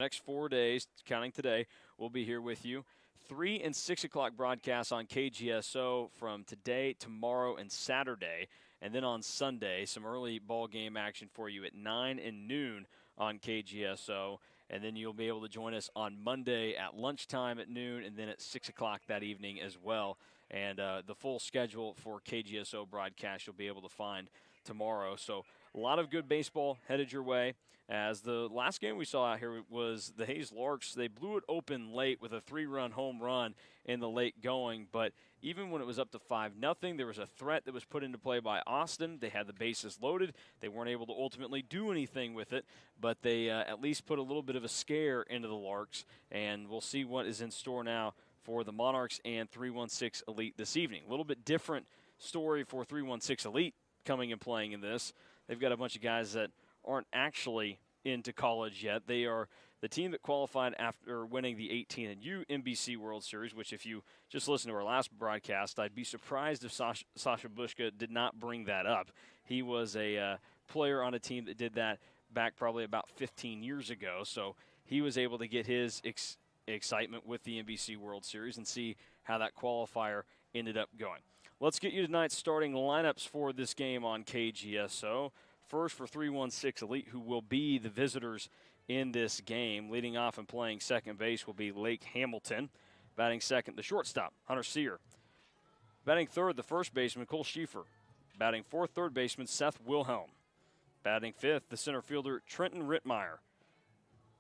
Next 4 days, counting today, we'll be here with you. 3 and 6 o'clock broadcasts on KGSO from today, tomorrow, and Saturday. And then on Sunday, some early ball game action for you at 9 and noon on KGSO. And then you'll be able to join us on Monday at lunchtime at noon and then at 6 o'clock that evening as well. And the full schedule for KGSO broadcast you'll be able to find tomorrow. So a lot of good baseball headed your way. As the last game we saw out here was the Hayes Larks. They blew it open late with a 3-run home run in the late going. But even when it was up to 5-0, there was a threat that was put into play by Austin. They had the bases loaded. They weren't able to ultimately do anything with it, but they at least put a little bit of a scare into the Larks. And we'll see what is in store now for the Monarchs and 316 Elite this evening. A little bit different story for 316 Elite coming and playing in this. They've got a bunch of guys that aren't actually into college yet. They are the team that qualified after winning the 18U NBC World Series, which if you just listen to our last broadcast, I'd be surprised if Sasha Bushka did not bring that up. He was a player on a team that did that back probably about 15 years ago, so he was able to get his excitement with the NBC World Series and see how that qualifier ended up going. Let's get you tonight's starting lineups for this game on KGSO. First for 316 Elite, who will be the visitors in this game. Leading off and playing second base will be Lake Hamilton. Batting second, the shortstop, Hunter Sear. Batting third, the first baseman, Cole Schieffer. Batting fourth, third baseman, Seth Wilhelm. Batting fifth, the center fielder, Trenton Rittmeyer.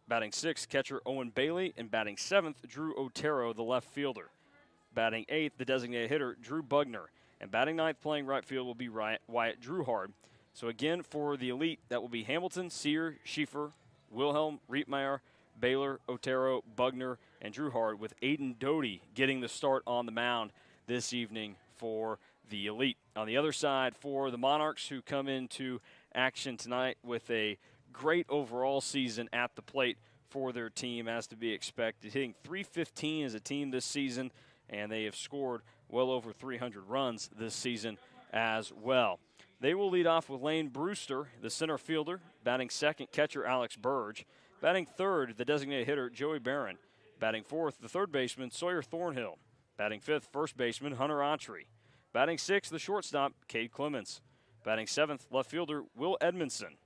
Batting sixth, catcher Owen Bailey. And batting seventh, Drew Otero, the left fielder. Batting eighth, the designated hitter, Drew Bugner. And batting ninth, playing right field, will be Wyatt Drewhard. So again, for the Elite, that will be Hamilton, Sear, Schieffer, Wilhelm, Rietmeyer, Baylor, Otero, Bugner, and Drewhard, with Aiden Doty getting the start on the mound this evening for the Elite. On the other side, for the Monarchs, who come into action tonight with a great overall season at the plate for their team, as to be expected. Hitting .315 as a team this season, and they have scored well over 300 runs this season as well. They will lead off with Lane Brewster, the center fielder. Batting second, catcher Alex Burge. Batting third, the designated hitter Joey Barron. Batting fourth, the third baseman Sawyer Thornhill. Batting fifth, first baseman Hunter Autry. Batting sixth, the shortstop Cade Clemens. Batting seventh, left fielder Will Edmondson.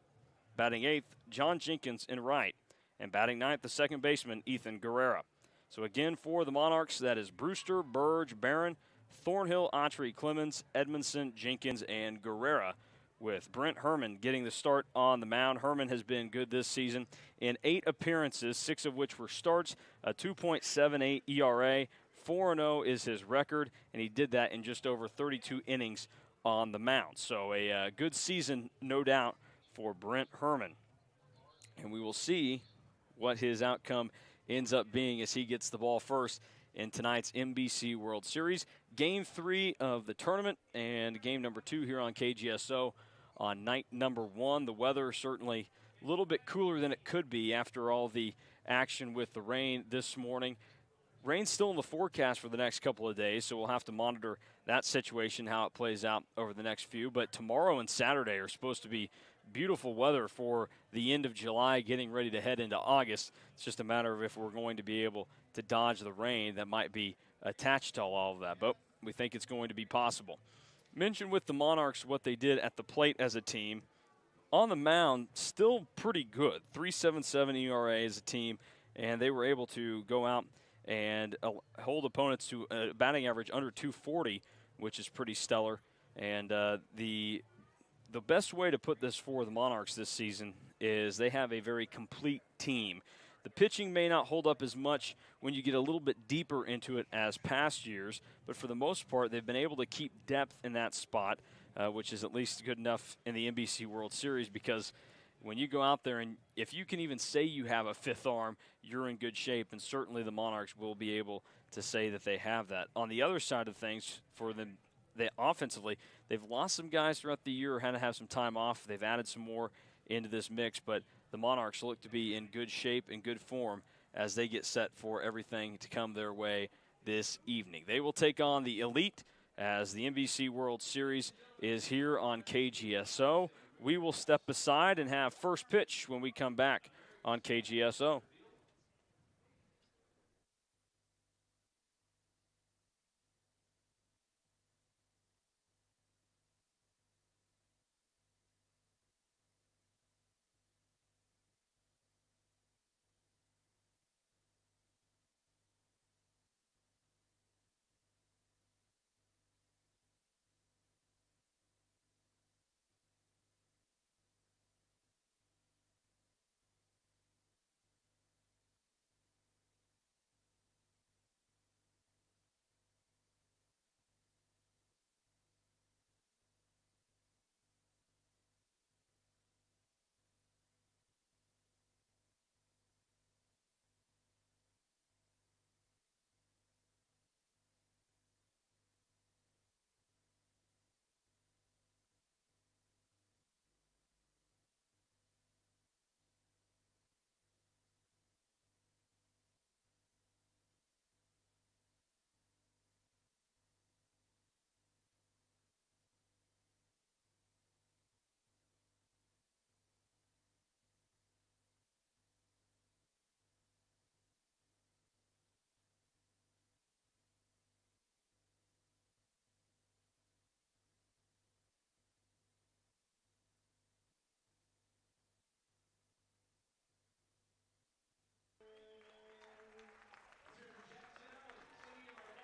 Batting eighth, John Jenkins in right. And batting ninth, the second baseman Ethan Guerrera. So again, for the Monarchs, that is Brewster, Burge, Barron, Thornhill, Autry, Clemens, Edmondson, Jenkins, and Guerrera, with Brent Herman getting the start on the mound. Herman has been good this season in 8 appearances, 6 of which were starts, a 2.78 ERA. 4-0 is his record, and he did that in just over 32 innings on the mound. So a good season, no doubt, for Brent Herman. And we will see what his outcome ends up being as he gets the ball first in tonight's NBC World Series. Game 3 of the tournament and game number 2 here on KGSO on night number 1. The weather certainly a little bit cooler than it could be after all the action with the rain this morning. Rain's still in the forecast for the next couple of days, so we'll have to monitor that situation, how it plays out over the next few. But tomorrow and Saturday are supposed to be beautiful weather for the end of July, getting ready to head into August. It's just a matter of if we're going to be able to dodge the rain that might be attached to all of that, but we think it's going to be possible. Mentioned with the Monarchs what they did at the plate as a team. On the mound, still pretty good. 3.77 ERA as a team, and they were able to go out and hold opponents to a batting average under 240, which is pretty stellar. And the best way to put this for the Monarchs this season is they have a very complete team. The pitching may not hold up as much when you get a little bit deeper into it as past years, but for the most part, they've been able to keep depth in that spot, which is at least good enough in the NBC World Series, because when you go out there and if you can even say you have a fifth arm, you're in good shape, and certainly the Monarchs will be able to say that they have that. On the other side of things, for them, offensively, they've lost some guys throughout the year, had to have some time off. They've added some more into this mix, but the Monarchs look to be in good shape and good form as they get set for everything to come their way this evening. They will take on the Elite as the NBC World Series is here on KGSO. We will step aside and have first pitch when we come back on KGSO.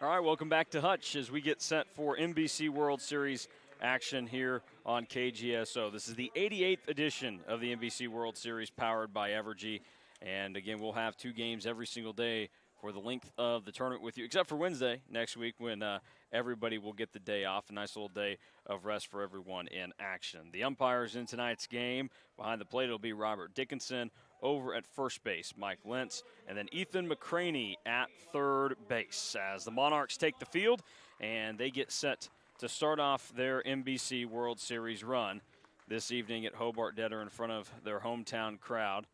All right, welcome back to Hutch as we get set for NBC World Series action here on KGSO. This is the 88th edition of the NBC World Series powered by Evergy. And again, we'll have 2 games every single day for the length of the tournament with you, except for Wednesday next week when everybody will get the day off. A nice little day of rest for everyone in action. The umpires in tonight's game, behind the plate, it'll be Robert Dickinson. Over at first base, Mike Lentz, and then Ethan McCraney at third base as the Monarchs take the field and they get set to start off their NBC World Series run this evening at Hobart Detter in front of their hometown crowd.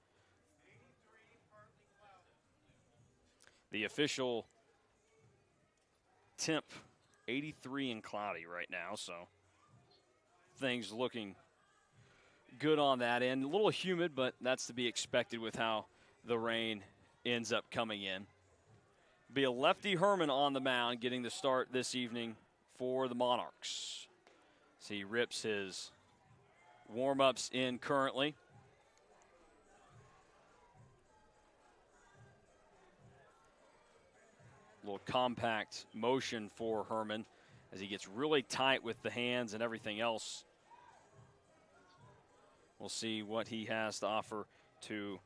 The official temp, 83 and cloudy right now, so things looking good on that end. A little humid, but that's to be expected with how the rain ends up coming in. Be a lefty Herman on the mound getting the start this evening for the Monarchs. So he rips his warm-ups in currently. A little compact motion for Herman as he gets really tight with the hands and everything else. We'll see what he has to offer to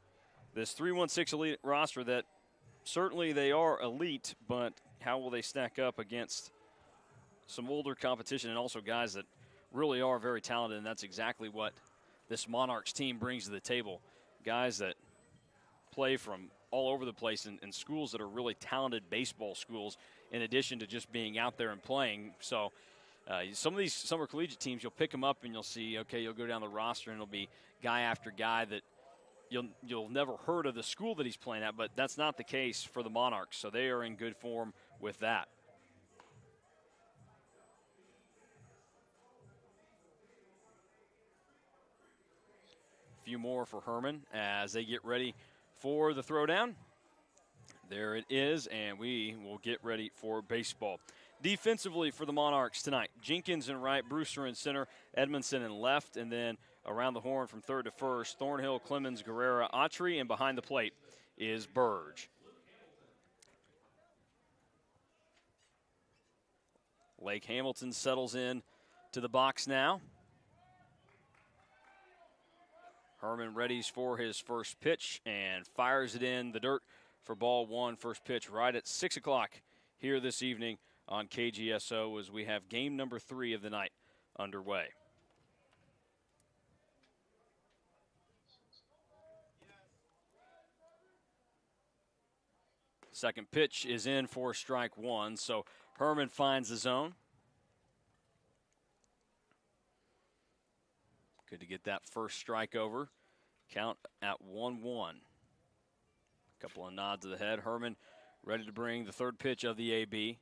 this 3-1-6 elite roster that certainly they are elite, but how will they stack up against some older competition and also guys that really are very talented, and that's exactly what this Monarchs team brings to the table. Guys that play from all over the place in schools that are really talented baseball schools in addition to just being out there and playing. So some of these summer collegiate teams, you'll pick them up and you'll see, okay, you'll go down the roster and it'll be guy after guy that you'll never heard of the school that he's playing at, but that's not the case for the Monarchs, so they are in good form with that. A few more for Herman as they get ready for the throwdown. There it is, and we will get ready for baseball. Defensively for the Monarchs tonight, Jenkins and right, Brewster in center, Edmondson in left, and then around the horn from third to first, Thornhill, Clemens, Guerrera, Autry, and behind the plate is Burge. Lake Hamilton settles in to the box now. Herman readies for his first pitch and fires it in the dirt for ball 1. First pitch right at 6 o'clock here this evening on KGSO as we have game number 3 of the night underway. Second pitch is in for strike 1, so Herman finds the zone. Good to get that first strike over. Count at 1-1. Couple of nods of the head. Herman ready to bring the third pitch of the AB.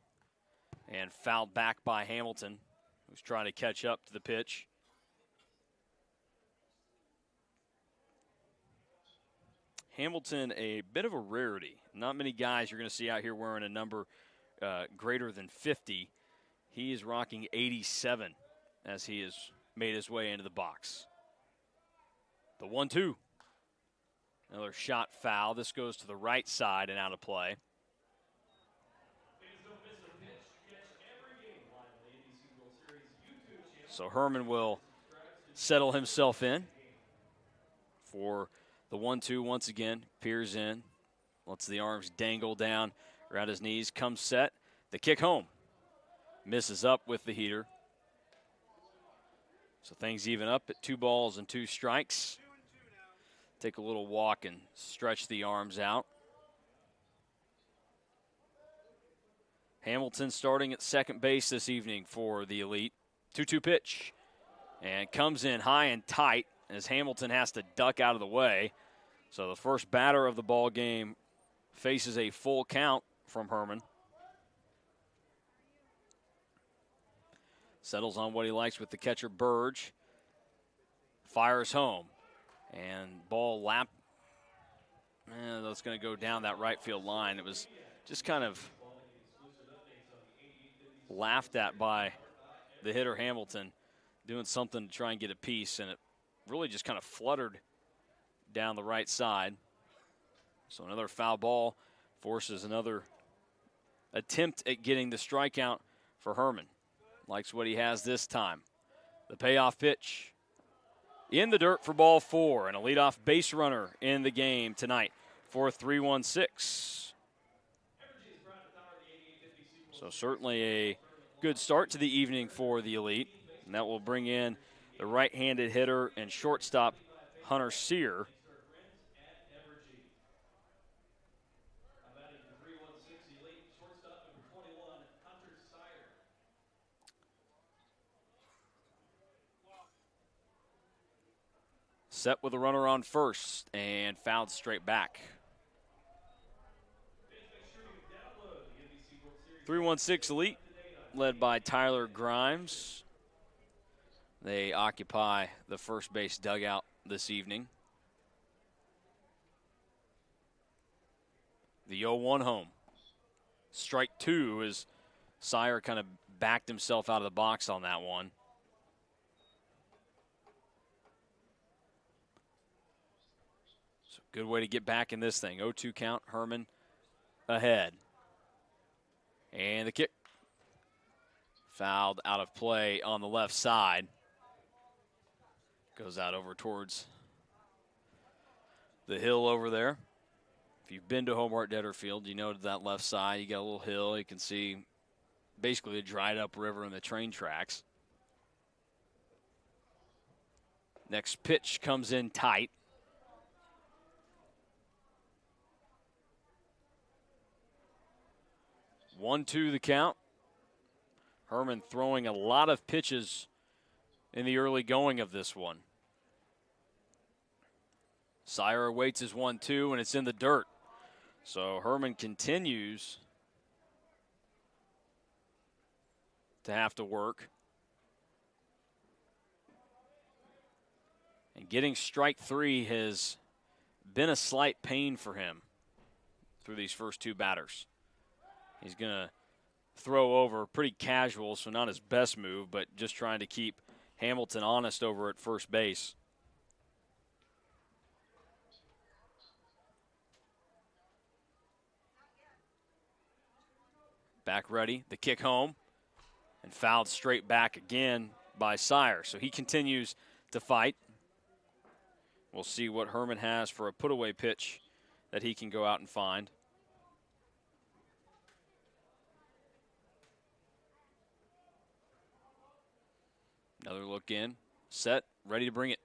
And fouled back by Hamilton, who's trying to catch up to the pitch. Hamilton, a bit of a rarity. Not many guys you're going to see out here wearing a number greater than 50. He is rocking 87 as he has made his way into the box. The 1-2. Another shot foul. This goes to the right side and out of play. So Herman will settle himself in for the 1-2 once again. Peers in, lets the arms dangle down around his knees, comes set. The kick home. Misses up with the heater. So things even up at 2 balls and 2 strikes. Take a little walk and stretch the arms out. Hamilton starting at second base this evening for the Elite. 2-2 pitch. And comes in high and tight as Hamilton has to duck out of the way. So the first batter of the ball game faces a full count from Herman. Settles on what he likes with the catcher, Burge. Fires home. And ball lap. That's going to go down that right field line. It was just kind of laughed at by the hitter, Hamilton, doing something to try and get a piece, and it really just kind of fluttered down the right side. So another foul ball forces another attempt at getting the strikeout for Herman. Likes what he has this time. The payoff pitch in the dirt for ball 4, and a leadoff base runner in the game tonight for 3-1-6. So certainly a good start to the evening for the Elite, and that will bring in the right-handed hitter and shortstop Hunter Sear. Set with a runner on first and fouled straight back. 3-1-6 Elite, led by Tyler Grimes. They occupy the first base dugout this evening. The 0-1 home. Strike 2 as Sire kind of backed himself out of the box on that one. So good way to get back in this thing. 0-2 count, Herman ahead. And the kick. Fouled out of play on the left side. Goes out over towards the hill over there. If you've been to Hobart Detter Field, you know that left side, you got a little hill. You can see basically a dried up river and the train tracks. Next pitch comes in tight. One-two the count. Herman throwing a lot of pitches in the early going of this one. Sire awaits his 1-2, and it's in the dirt. So Herman continues to have to work. And getting strike 3 has been a slight pain for him through these first 2 batters. He's going to throw over pretty casual, so not his best move, but just trying to keep Hamilton honest over at first base. Back ready, the kick home, and fouled straight back again by Sire. So he continues to fight. We'll see what Herman has for a put-away pitch that he can go out and find. Another look in, set, ready to bring it.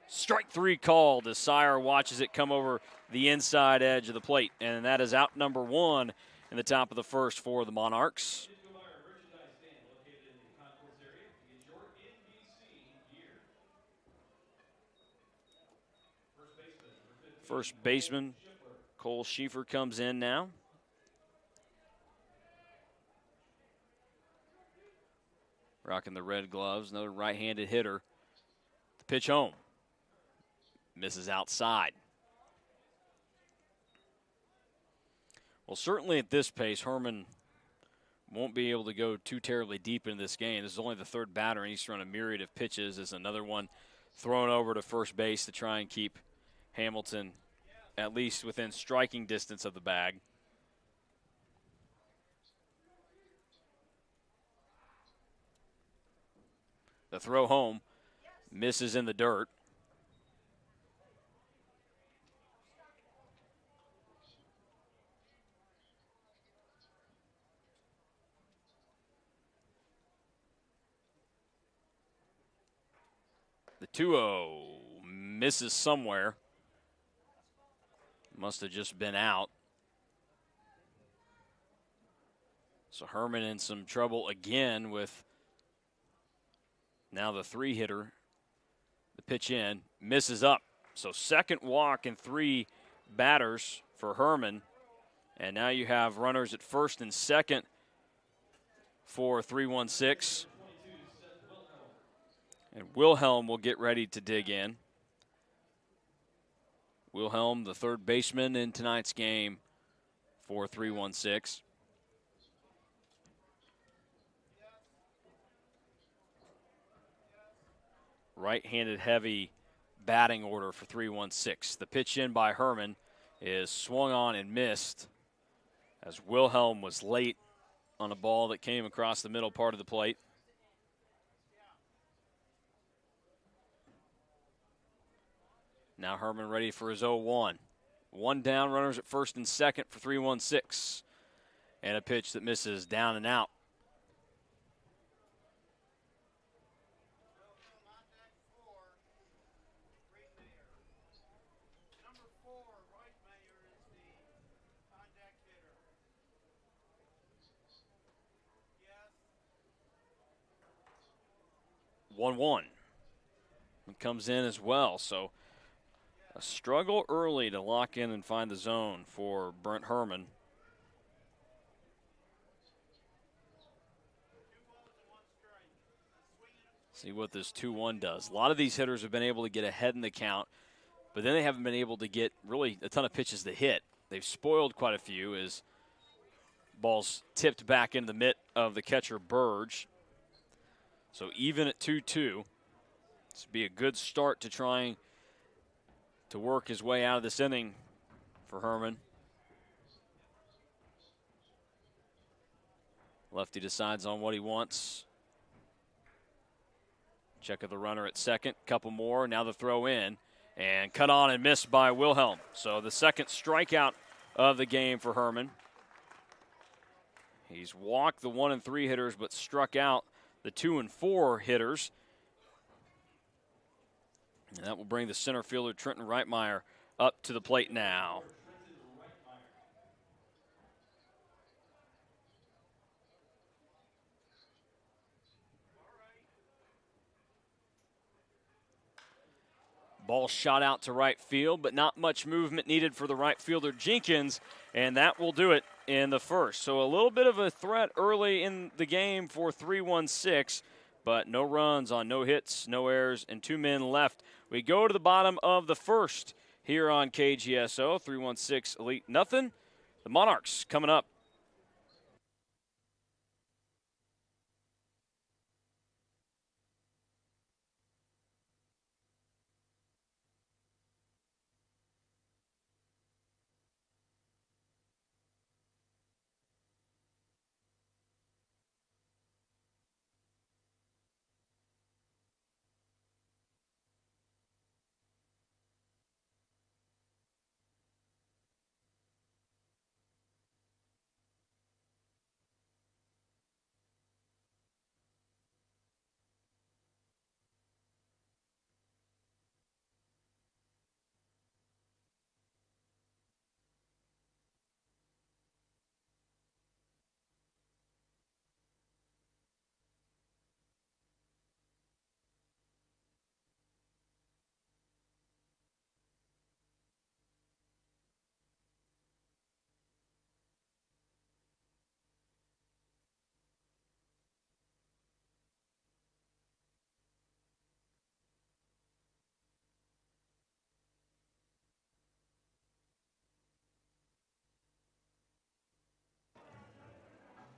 Strike 3 called as Sire watches it come over the inside edge of the plate. And that is out number 1 in the top of the first for the Monarchs. First baseman Cole Schieffer comes in now. Rocking the red gloves, another right-handed hitter. The pitch home. Misses outside. Well, certainly at this pace, Herman won't be able to go too terribly deep in this game. This is only the 3rd batter, and he's thrown a myriad of pitches. There's another one thrown over to first base to try and keep Hamilton at least within striking distance of the bag. The throw home misses in the dirt. The 2-0 misses somewhere. Must have just been out. So Herman in some trouble again with now the 3-hitter. The pitch in, misses up. So second walk and 3 batters for Herman. And now you have runners at first and second for 3-1-6. And Wilhelm will get ready to dig in. Wilhelm, the 3rd baseman in tonight's game for 3-1-6. Right-handed heavy batting order for 3-1-6. The pitch in by Herman is swung on and missed. as Wilhelm was late on a ball that came across the middle part of the plate. Now Herman ready for his 0-1. One down, runners at first and second for 3-1-6. And a pitch that misses, down and out. One. It comes in as well, so a struggle early to lock in and find the zone for Brent Herman. See what this 2-1 does. A lot of these hitters have been able to get ahead in the count, but then they haven't been able to get really a ton of pitches to hit. They've spoiled quite a few as balls tipped back into the mitt of the catcher, Burge. So even at 2-2, this would be a good start to trying to work his way out of this inning for Herman. Lefty decides on what he wants. Check of the runner at second. Couple more. Now the throw in. And cut on and missed by Wilhelm. So the second strikeout of the game for Herman. He's walked the 1 and 3 hitters, but struck out the 2 and 4 hitters. And that will bring the center fielder, Trenton Wright up to the plate now. Ball shot out to right field, but not much movement needed for the right fielder, Jenkins, and that will do it in the first. So a little bit of a threat early in the game for 3-1-6, but no runs on no hits, no errors, and 2 men left. We go to the bottom of the first here on KGSO, 3-1-6 Elite nothing. The Monarchs coming up.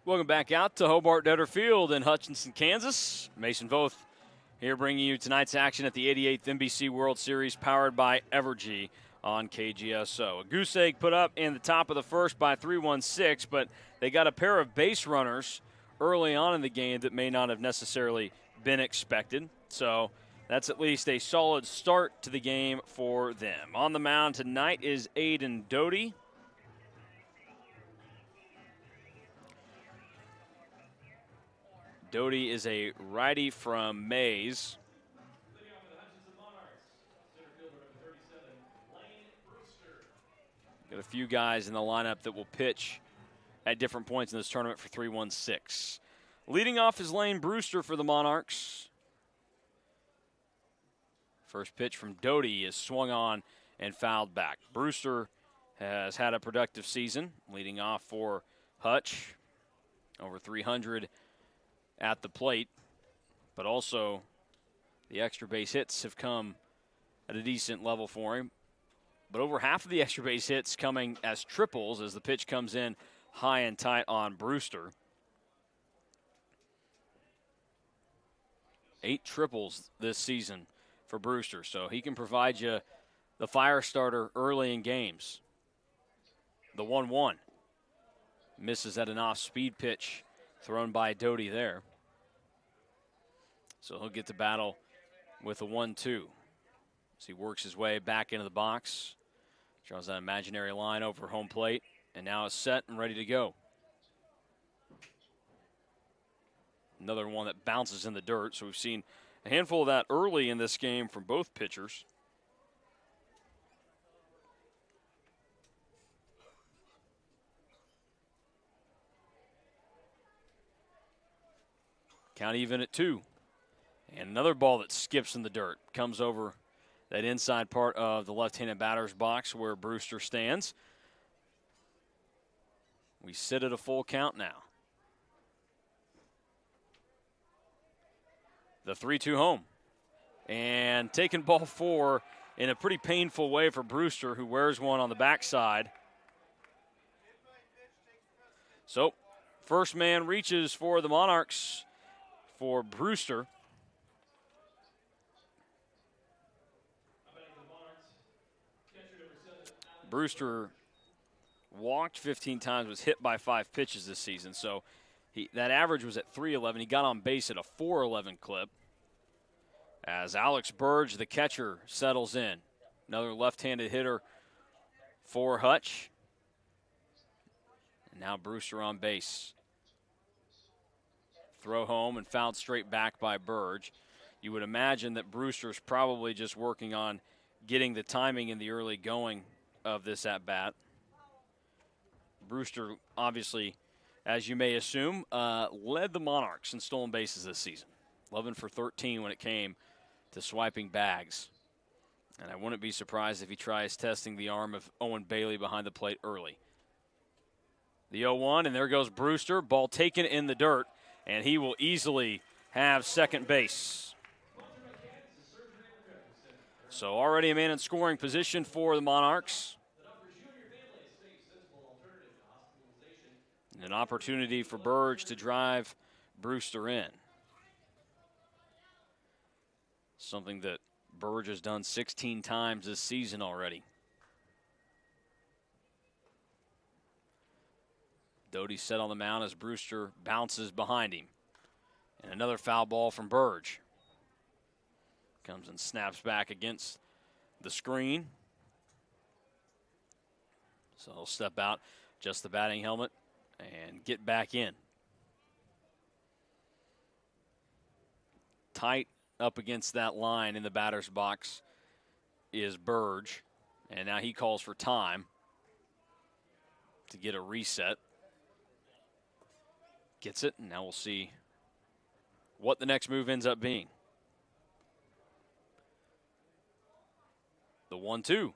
Welcome back out to Hobart Detter Field in Hutchinson, Kansas. Mason Voth here bringing you tonight's action at the 88th NBC World Series powered by Evergy on KGSO. A goose egg put up in the top of the first by 3-1-6, but they got a pair of base runners early on in the game that may not have necessarily been expected. So that's at least a solid start to the game for them. On the mound tonight is Aiden Doty. Doty is a righty from Mays. Got a few guys in the lineup that will pitch at different points in this tournament for 3-1-6. Leading off is Lane Brewster for the Monarchs. First pitch from Doty is swung on and fouled back. Brewster has had a productive season, leading off for Hutch. Over 300 at the plate, but also the extra base hits have come at a decent level for him. But over half of the extra base hits coming as triples as the pitch comes in high and tight on Brewster. 8 triples this season for Brewster, so he can provide you the fire starter early in games. The 1-1. Misses at an off-speed pitch thrown by Doty there. So he'll get to battle with a 1-2. As he works his way back into the box. Draws that imaginary line over home plate. And now it's set and ready to go. Another one that bounces in the dirt. So we've seen a handful of that early in this game from both pitchers. Count even at 2. And another ball that skips in the dirt. Comes over that inside part of the left-handed batter's box where Brewster stands. We sit at a full count now. The 3-2 home. And taking ball 4 in a pretty painful way for Brewster, who wears one on the backside. So, first man reaches for the Monarchs for Brewster. Brewster walked 15 times, was hit by 5 pitches this season. So that average was at 311. He got on base at a 411 clip. As Alex Burge, the catcher, settles in. Another left-handed hitter for Hutch. And now Brewster on base. Throw home and fouled straight back by Burge. You would imagine that Brewster's probably just working on getting the timing in the early going of this at-bat. Brewster, obviously, as you may assume, led the Monarchs in stolen bases this season. 11 for 13 when it came to swiping bags. And I wouldn't be surprised if he tries testing the arm of Owen Bailey behind the plate early. The 0-1, and there goes Brewster. Ball taken in the dirt, and he will easily have second base. So already a man in scoring position for the Monarchs. An opportunity for Burge to drive Brewster in. Something that Burge has done 16 times this season already. Doty set on the mound as Brewster bounces behind him. And another foul ball from Burge. Comes and snaps back against the screen. So he'll step out, adjust the batting helmet, and get back in. Tight up against that line in the batter's box is Burge. And now he calls for time to get a reset. Gets it, and now we'll see what the next move ends up being. The 1-2.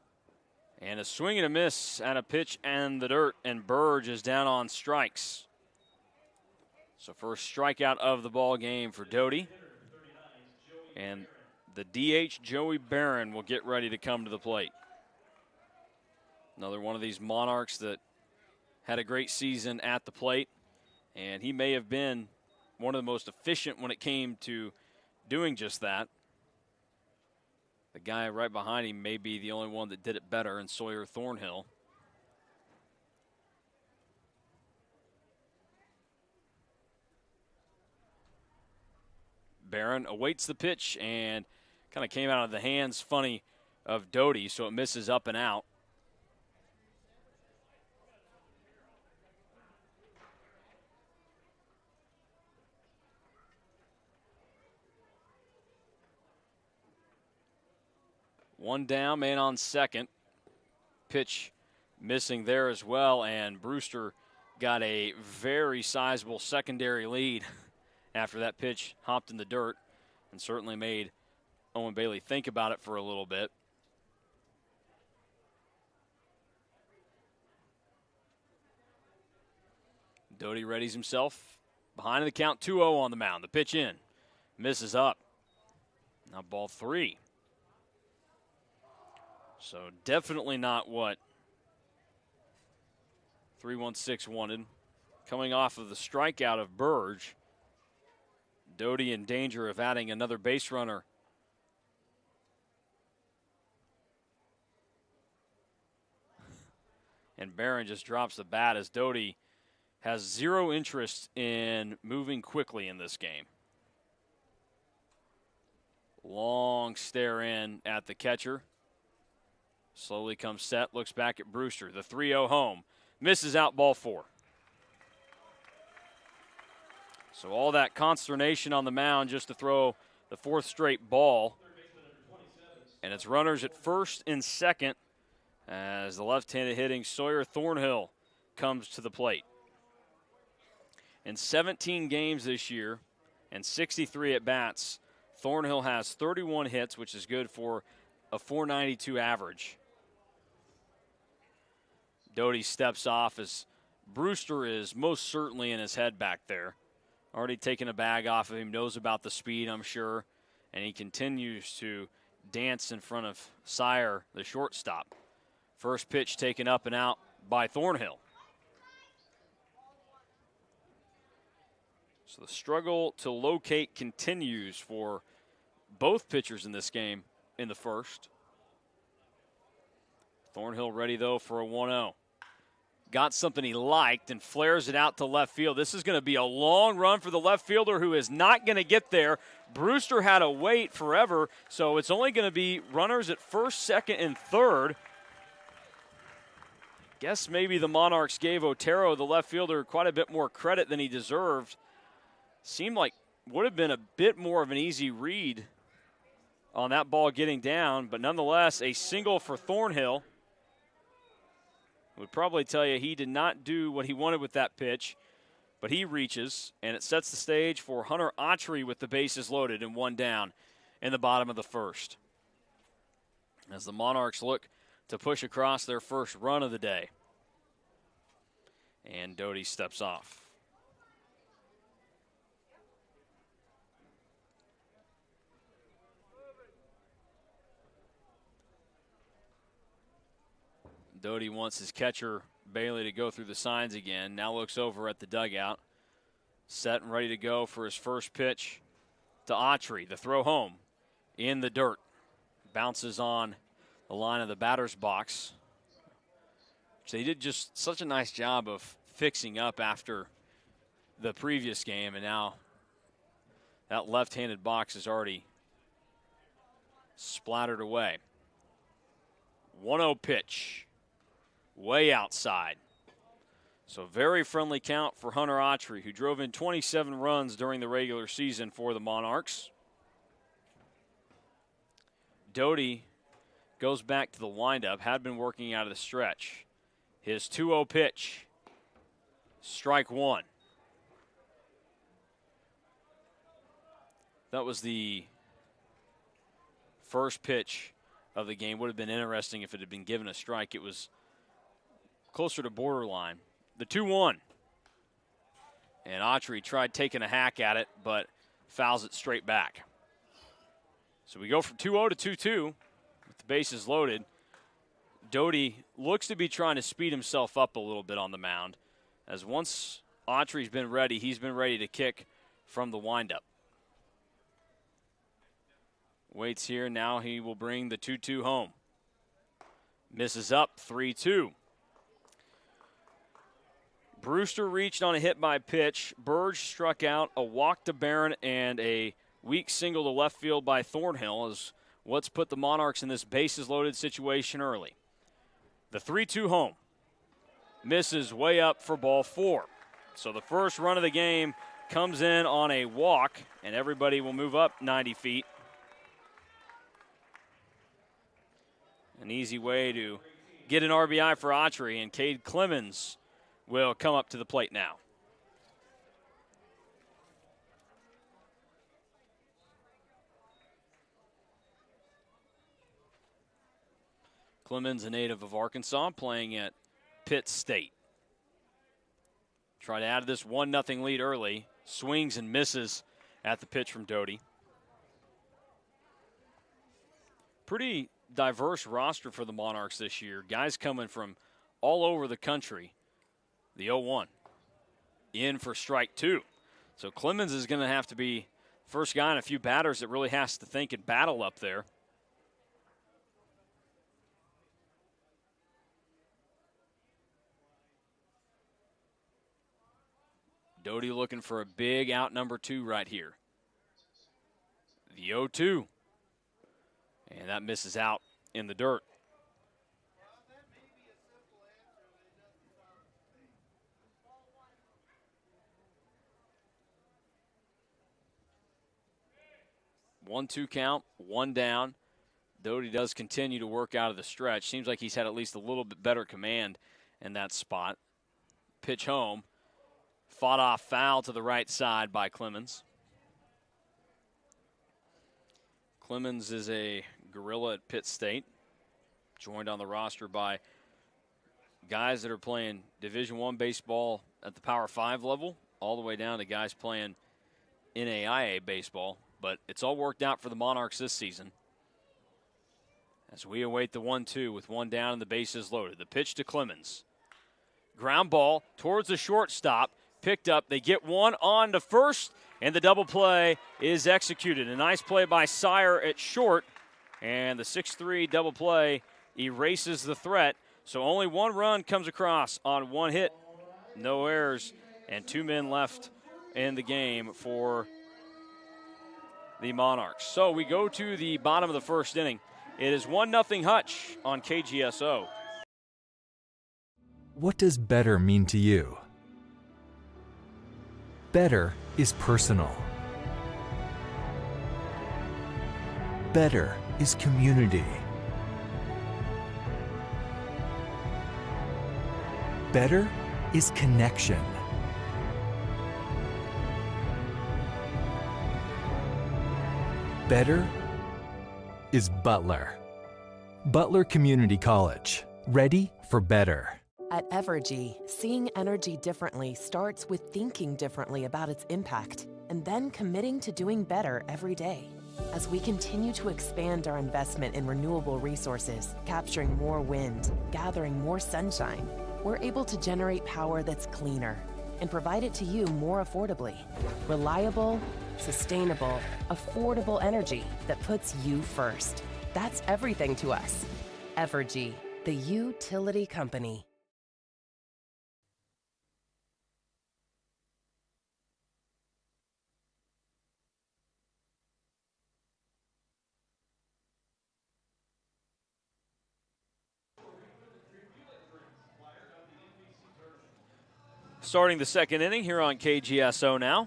And a swing and a miss at a pitch and the dirt, and Burge is down on strikes. So first strikeout of the ball game for Doty. And the DH, Joey Barron, will get ready to come to the plate. Another one of these Monarchs that had a great season at the plate. And he may have been one of the most efficient when it came to doing just that. The guy right behind him may be the only one that did it better, in Sawyer Thornhill. Barron awaits the pitch and kind of came out of the hands funny of Doty, so it misses up and out. One down, man on second. Pitch missing there as well, and Brewster got a very sizable secondary lead after that pitch hopped in the dirt and certainly made Owen Bailey think about it for a little bit. Doty readies himself. Behind the count, 2-0 on the mound. The pitch in. Misses up. Now ball 3. So definitely not what 316 wanted. Coming off of the strikeout of Burge, Doty in danger of adding another base runner. And Barron just drops the bat as Doty has zero interest in moving quickly in this game. Long stare in at the catcher. Slowly comes set, looks back at Brewster. The 3-0 home. Misses out, ball 4. So all that consternation on the mound just to throw the 4th straight ball. And it's runners at first and second as the left-handed hitting Sawyer Thornhill comes to the plate. In 17 games this year and 63 at-bats, Thornhill has 31 hits, which is good for a .492 average. Doty steps off as Brewster is most certainly in his head back there. Already taken a bag off of him, knows about the speed, I'm sure, and he continues to dance in front of Sire, the shortstop. First pitch taken up and out by Thornhill. So the struggle to locate continues for both pitchers in this game in the first. Thornhill ready, though, for a 1-0. Got something he liked and flares it out to left field. This is going to be a long run for the left fielder who is not going to get there. Brewster had to wait forever, so it's only going to be runners at first, second, and third. Guess maybe the Monarchs gave Otero, the left fielder, quite a bit more credit than he deserved. Seemed like would have been a bit more of an easy read on that ball getting down, but nonetheless, a single for Thornhill. Would probably tell you he did not do what he wanted with that pitch, but he reaches, and it sets the stage for Hunter Autry with the bases loaded and 1 down in the bottom of the first. As the Monarchs look to push across their first run of the day. And Doty steps off. Doty wants his catcher, Bailey, to go through the signs again. Now looks over at the dugout. Set and ready to go for his first pitch to Autry. The throw home in the dirt. Bounces on the line of the batter's box. So he did just such a nice job of fixing up after the previous game, and now that left-handed box is already splattered away. 1-0 pitch. Way outside. So very friendly count for Hunter Autry, who drove in 27 runs during the regular season for the Monarchs. Doty goes back to the windup, had been working out of the stretch. His 2-0 pitch, strike 1. That was the first pitch of the game. Would have been interesting if it had been given a strike. It was closer to borderline. The 2-1. And Autry tried taking a hack at it, but fouls it straight back. So we go from 2-0 to 2-2 with the bases loaded. Doty looks to be trying to speed himself up a little bit on the mound, as once Autry's been ready, he's been ready to kick from the windup. Waits here, now he will bring the 2-2 home. Misses up, 3-2. Brewster reached on a hit by pitch. Burge struck out, a walk to Barron, and a weak single to left field by Thornhill is what's put the Monarchs in this bases-loaded situation early. The 3-2 home. Misses way up for ball 4. So the first run of the game comes in on a walk, and everybody will move up 90 feet. An easy way to get an RBI for Autry, and Cade Clemens will come up to the plate now. Clemens, a native of Arkansas, playing at Pitt State. Try to add this 1-0 lead early. Swings and misses at the pitch from Doty. Pretty diverse roster for the Monarchs this year. Guys coming from all over the country. The 0-1 in for strike 2. So Clemens is going to have to be first guy and a few batters that really has to think and battle up there. Doty looking for a big out number 2 right here. The 0-2. And that misses out in the dirt. One-two count, one down. Doty does continue to work out of the stretch. Seems like he's had at least a little bit better command in that spot. Pitch home. Fought off foul to the right side by Clemens. Clemens is a gorilla at Pitt State, joined on the roster by guys that are playing Division I baseball at the Power 5 level, all the way down to guys playing NAIA baseball. But it's all worked out for the Monarchs this season. As we await the 1-2 with one down and the bases loaded. The pitch to Clemens. Ground ball towards the shortstop. Picked up. They get one on to first, and the double play is executed. A nice play by Sire at short, and the 6-3 double play erases the threat. So only one run comes across on one hit. No errors, and 2 men left in the game for the Monarchs. So we go to the bottom of the first inning. It is 1-0 Hutch on KGSO. What does better mean to you? Better is personal. Better is community. Better is connection. Better is Butler. Butler Community College. Ready for better. At Evergy, seeing energy differently starts with thinking differently about its impact and then committing to doing better every day. As we continue to expand our investment in renewable resources, capturing more wind, gathering more sunshine, we're able to generate power that's cleaner and provide it to you more affordably. Reliable, sustainable, affordable energy that puts you first. That's everything to us. Evergy, the utility company. Starting the second inning here on KGSO now,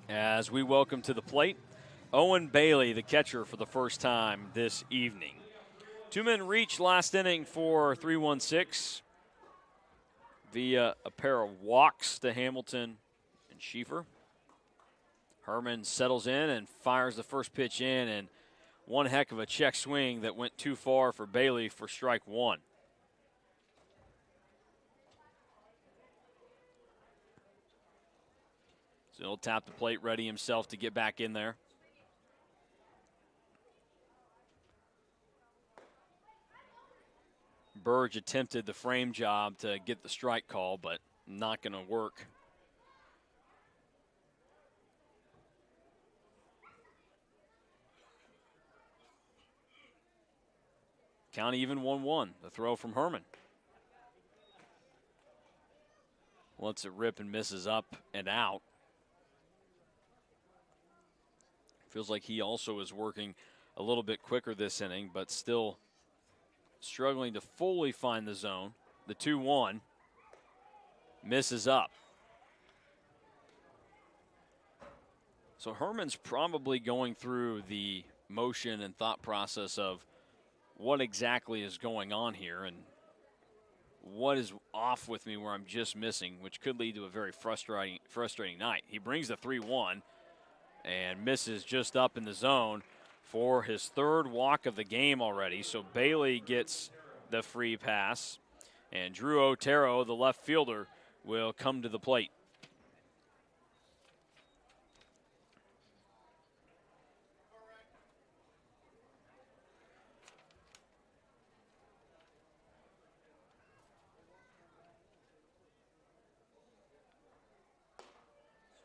as we welcome to the plate Owen Bailey, the catcher, for the first time this evening. 2 men reached last inning for 3-1-6 via a pair of walks to Hamilton and Schieffer. Herman settles in and fires the first pitch in, and one heck of a check swing that went too far for Bailey for strike one. So he'll tap the plate, ready himself to get back in there. Burge attempted the frame job to get the strike call, but not going to work. Count even 1-1. The throw from Herman. Lets it rip and misses up and out. Feels like he also is working a little bit quicker this inning, but still struggling to fully find the zone. The 2-1 misses up. So Herman's probably going through the motion and thought process of what exactly is going on here and what is off with me where I'm just missing, which could lead to a very frustrating night. He brings the 3-1 and misses just up in the zone for his third walk of the game already. So Bailey gets the free pass, and Drew Otero, the left fielder, will come to the plate.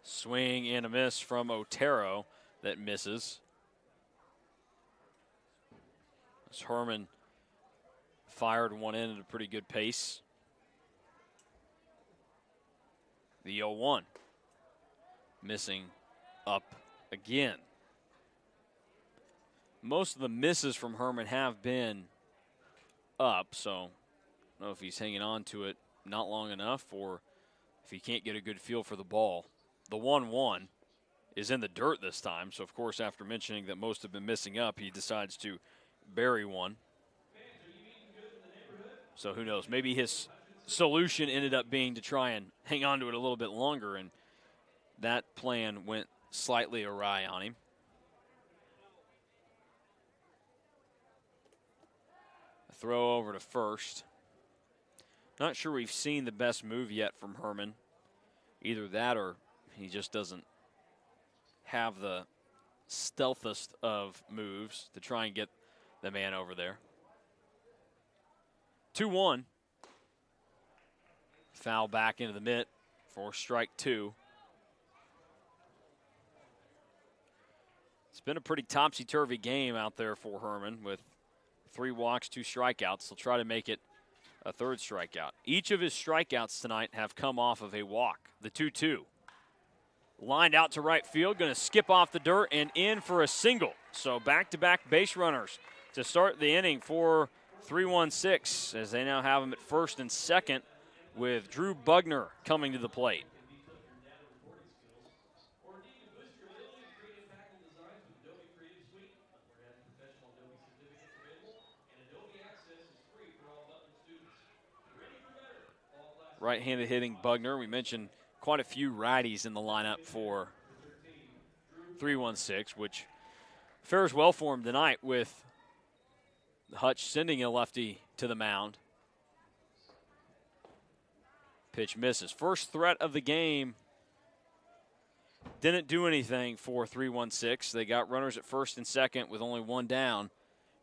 Swing and a miss from Otero that misses. As Herman fired one in at a pretty good pace. The 0-1. Missing up again. Most of the misses from Herman have been up, so I don't know if he's hanging on to it not long enough or if he can't get a good feel for the ball. The 1-1 is in the dirt this time, so of course after mentioning that most have been missing up, he decides to bury one. So who knows, maybe his solution ended up being to try and hang on to it a little bit longer, and that plan went slightly awry on him. A throw over to first. Not sure we've seen the best move yet from Herman. Either that or he just doesn't have the stealthest of moves to try and get the man over there. 2-1. Foul back into the mitt for strike 2. It's been a pretty topsy-turvy game out there for Herman with 3 walks, 2 strikeouts. He'll try to make it a 3rd strikeout. Each of his strikeouts tonight have come off of a walk. The 2-2. Lined out to right field, going to skip off the dirt and in for a single. So back-to-back base runners to start the inning for 3-1-6 as they now have him at first and second with Drew Bugner coming to the plate. Right-handed hitting Bugner. We mentioned quite a few righties in the lineup for 3-1-6, which fares well for him tonight with Hutch sending a lefty to the mound. Pitch misses. First threat of the game didn't do anything for 3-1-6. They got runners at first and second with only 1 down,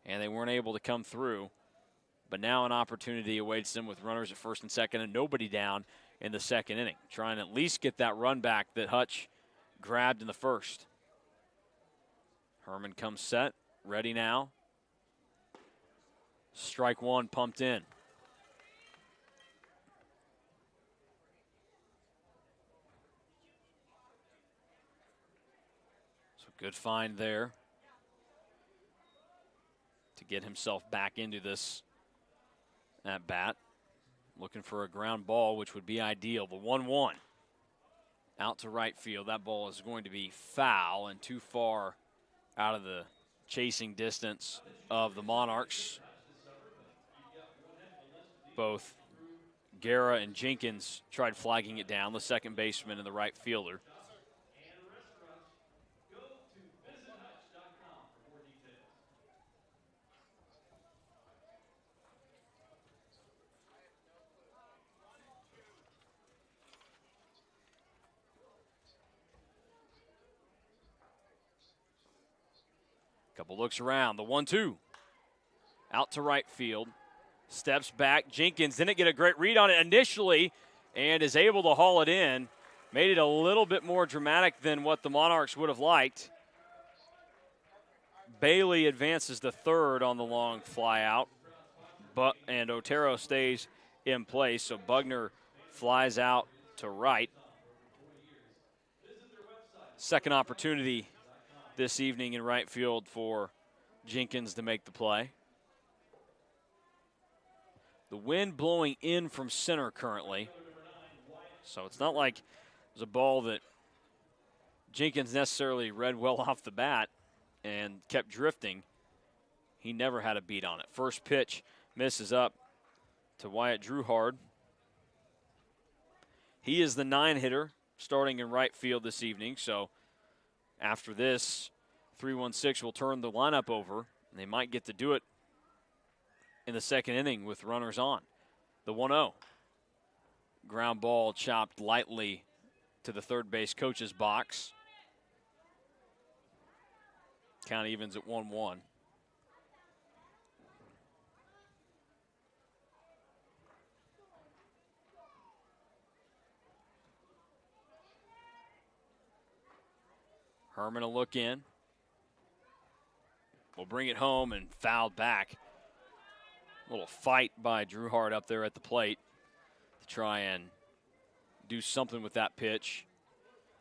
and they weren't able to come through. But now an opportunity awaits them with runners at first and second and nobody down in the second inning, trying to at least get that run back that Hutch grabbed in the first. Herman comes set, ready now. Strike 1 pumped in. So good find there to get himself back into this at bat. Looking for a ground ball, which would be ideal. The 1-1 out to right field. That ball is going to be foul and too far out of the chasing distance of the Monarchs. Both Guerra and Jenkins tried flagging it down, the second baseman and the right fielder. Couple looks around. The 1-2 out to right field. Steps back. Jenkins didn't get a great read on it initially and is able to haul it in. Made it a little bit more dramatic than what the Monarchs would have liked. Bailey advances to third on the long fly out, and Otero stays in place. So Bugner flies out to right. Second opportunity this evening in right field for Jenkins to make the play. The wind blowing in from center currently. So it's not like it was a ball that Jenkins necessarily read well off the bat and kept drifting. He never had a beat on it. First pitch misses up to Wyatt Druhard. He is the 9-hitter starting in right field this evening. So after this, 3-1-6 will turn the lineup over. They might get to do it in the second inning with runners on. The 1-0. Ground ball chopped lightly to the third base coach's box. Count evens at 1-1. Herman will look in. Will bring it home and fouled back. A little fight by Druhard up there at the plate to try and do something with that pitch.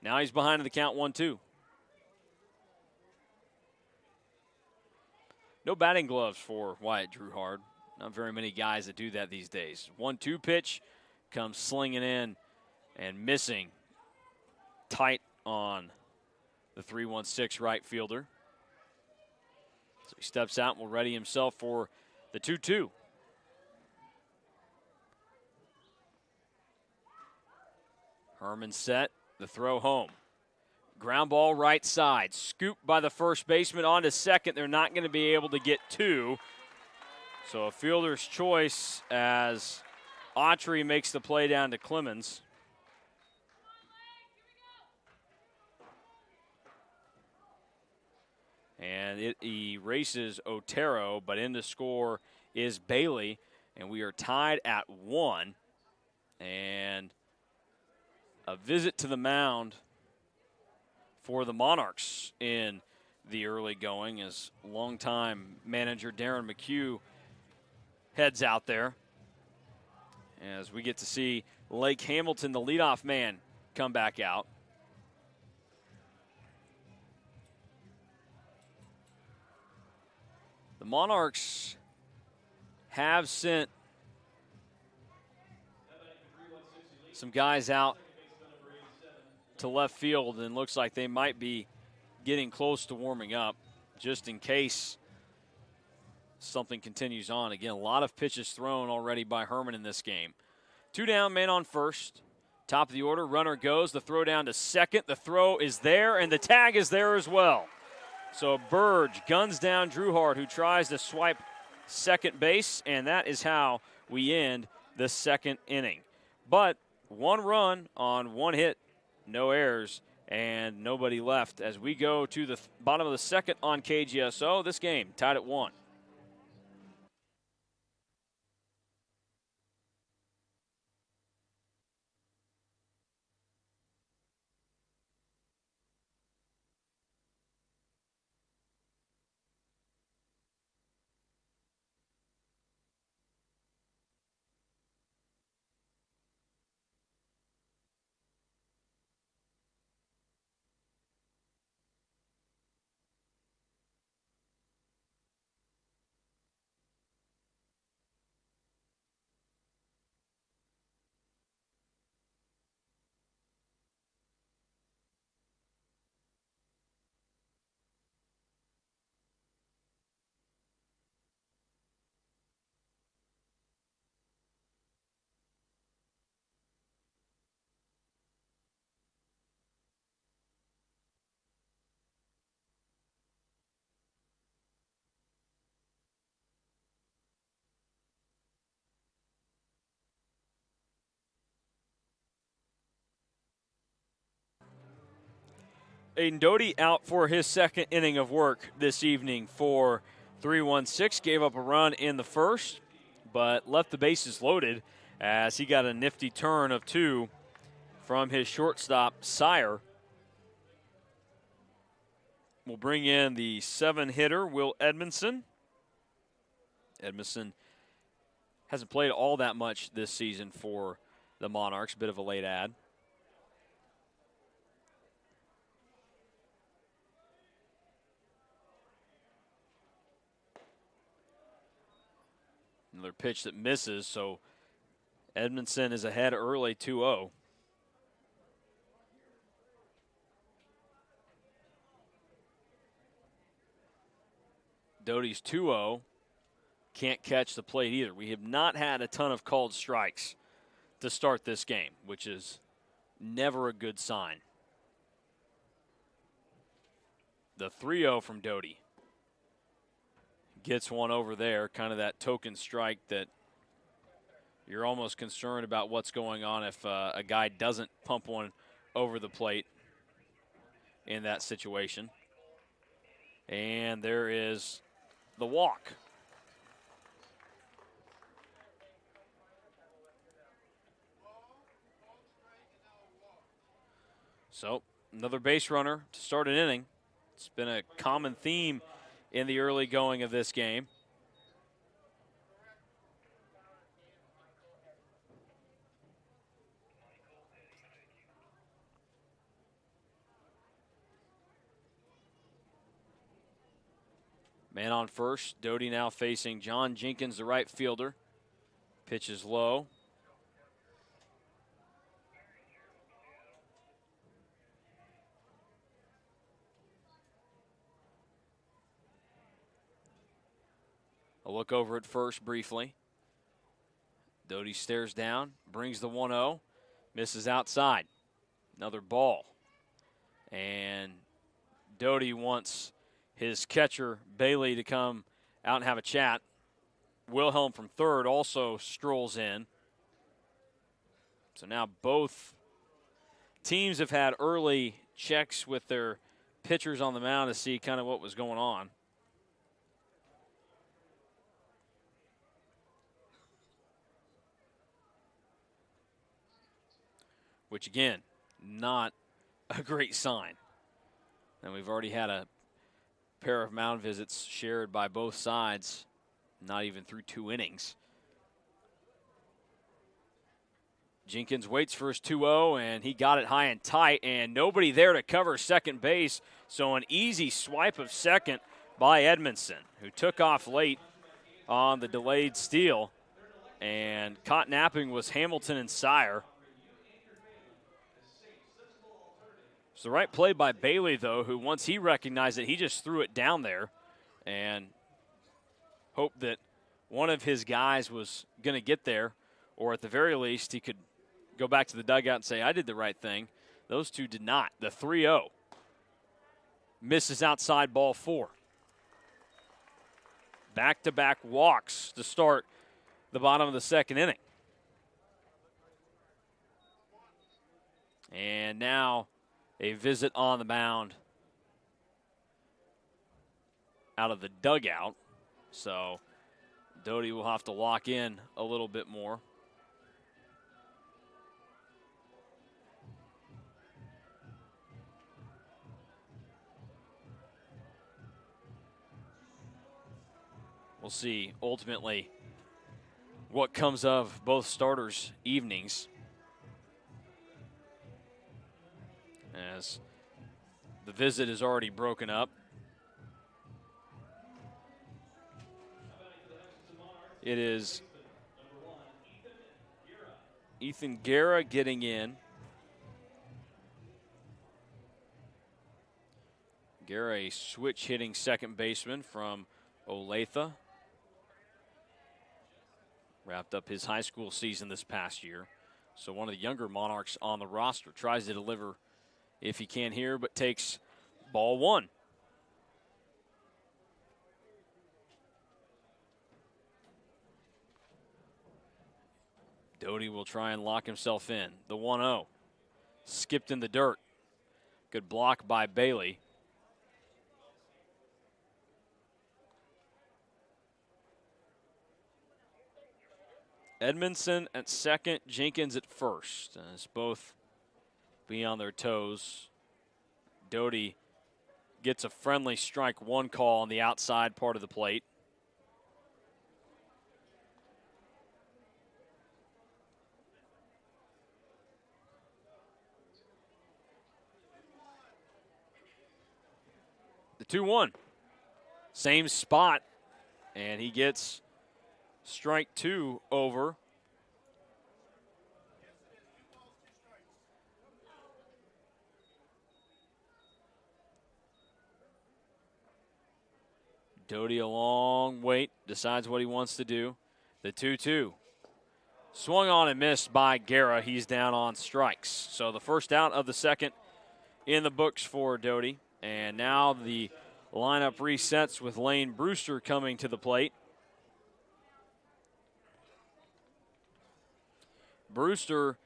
Now he's behind in the count 1-2. No batting gloves for Wyatt Druhard. Not very many guys that do that these days. 1-2 pitch comes slinging in and missing tight on the 3-1-6 right fielder. So he steps out and will ready himself for the 2-2. Herman set, the throw home. Ground ball right side, scooped by the first baseman onto second. They're not going to be able to get two. So a fielder's choice as Autry makes the play down to Clemens. And it erases Otero, but in the score is Bailey, and we are tied at 1. And a visit to the mound for the Monarchs in the early going as longtime manager Darren McHugh heads out there. As we get to see Lake Hamilton, the leadoff man, come back out. The Monarchs have sent some guys out to left field, and looks like they might be getting close to warming up just in case something continues on. Again, a lot of pitches thrown already by Herman in this game. 2 down, man on first. Top of the order, runner goes. The throw down to second. The throw is there, and the tag is there as well. So Burge guns down Druhard, who tries to swipe second base, and that is how we end the second inning. But 1 run on 1 hit, no errors, and nobody left as we go to the bottom of the second on KGSO. This game tied at 1. Aiden Doty out for his second inning of work this evening for 3-1-6. Gave up a run in the first, but left the bases loaded as he got a nifty turn of 2 from his shortstop, Sire. We'll bring in the 7-hitter, Will Edmondson. Edmondson hasn't played all that much this season for the Monarchs. Bit of a late add. Another pitch that misses, so Edmondson is ahead early, 2-0. Doty's 2-0. Can't catch the plate either. We have not had a ton of called strikes to start this game, which is never a good sign. The 3-0 from Doty. Gets one over there, kind of that token strike that you're almost concerned about what's going on if a guy doesn't pump one over the plate in that situation. And there is the walk. So another base runner to start an inning. It's been a common theme in the early going of this game. Man on first. Doty now facing John Jenkins, the right fielder. Pitch is low. A look over at first briefly. Doty stares down, brings the 1-0, misses outside. Another ball. And Doty wants his catcher, Bailey, to come out and have a chat. Wilhelm from third also strolls in. So now both teams have had early checks with their pitchers on the mound to see kind of what was going on. Which, again, not a great sign. And we've already had a pair of mound visits shared by both sides, not even through 2 innings. Jenkins waits for his 2-0, and he got it high and tight, and nobody there to cover second base, so an easy swipe of second by Edmondson, who took off late on the delayed steal, and caught napping was Hamilton and Sire. It's the right play by Bailey, though, who once he recognized it, he just threw it down there and hoped that one of his guys was going to get there, or at the very least he could go back to the dugout and say, I did the right thing. Those two did not. The 3-0 misses outside, ball 4. Back-to-back walks to start the bottom of the second inning. And now a visit on the mound out of the dugout. So Doty will have to lock in a little bit more. We'll see ultimately what comes of both starters' evenings, as the visit is already broken up. It is Ethan Guerra getting in. Guerra, a switch hitting second baseman from Olathe. Wrapped up his high school season this past year. So one of the younger Monarchs on the roster. Tries to deliver if he can here, but takes ball 1. Doty will try and lock himself in. The 1-0. Skipped in the dirt. Good block by Bailey. Edmondson at second, Jenkins at first. As both be on their toes. Doty gets a friendly strike 1 call on the outside part of the plate. The 2-1. Same spot, and he gets strike 2 over. Doty a long wait, decides what he wants to do. The 2-2. Swung on and missed by Guerra. He's down on strikes. So the first out of the second in the books for Doty. And now the lineup resets with Lane Brewster coming to the plate. Brewster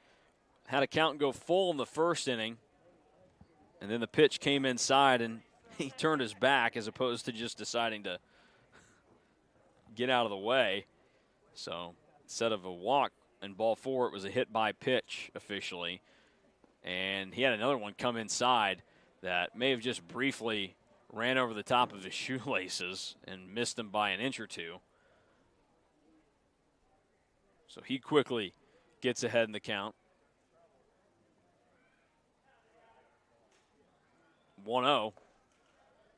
had a count go full in the first inning, and then the pitch came inside, and he turned his back as opposed to just deciding to get out of the way. So instead of a walk in ball 4, it was a hit by pitch officially. And he had another one come inside that may have just briefly ran over the top of his shoelaces and missed him by an inch or two. So he quickly gets ahead in the count. 1-0.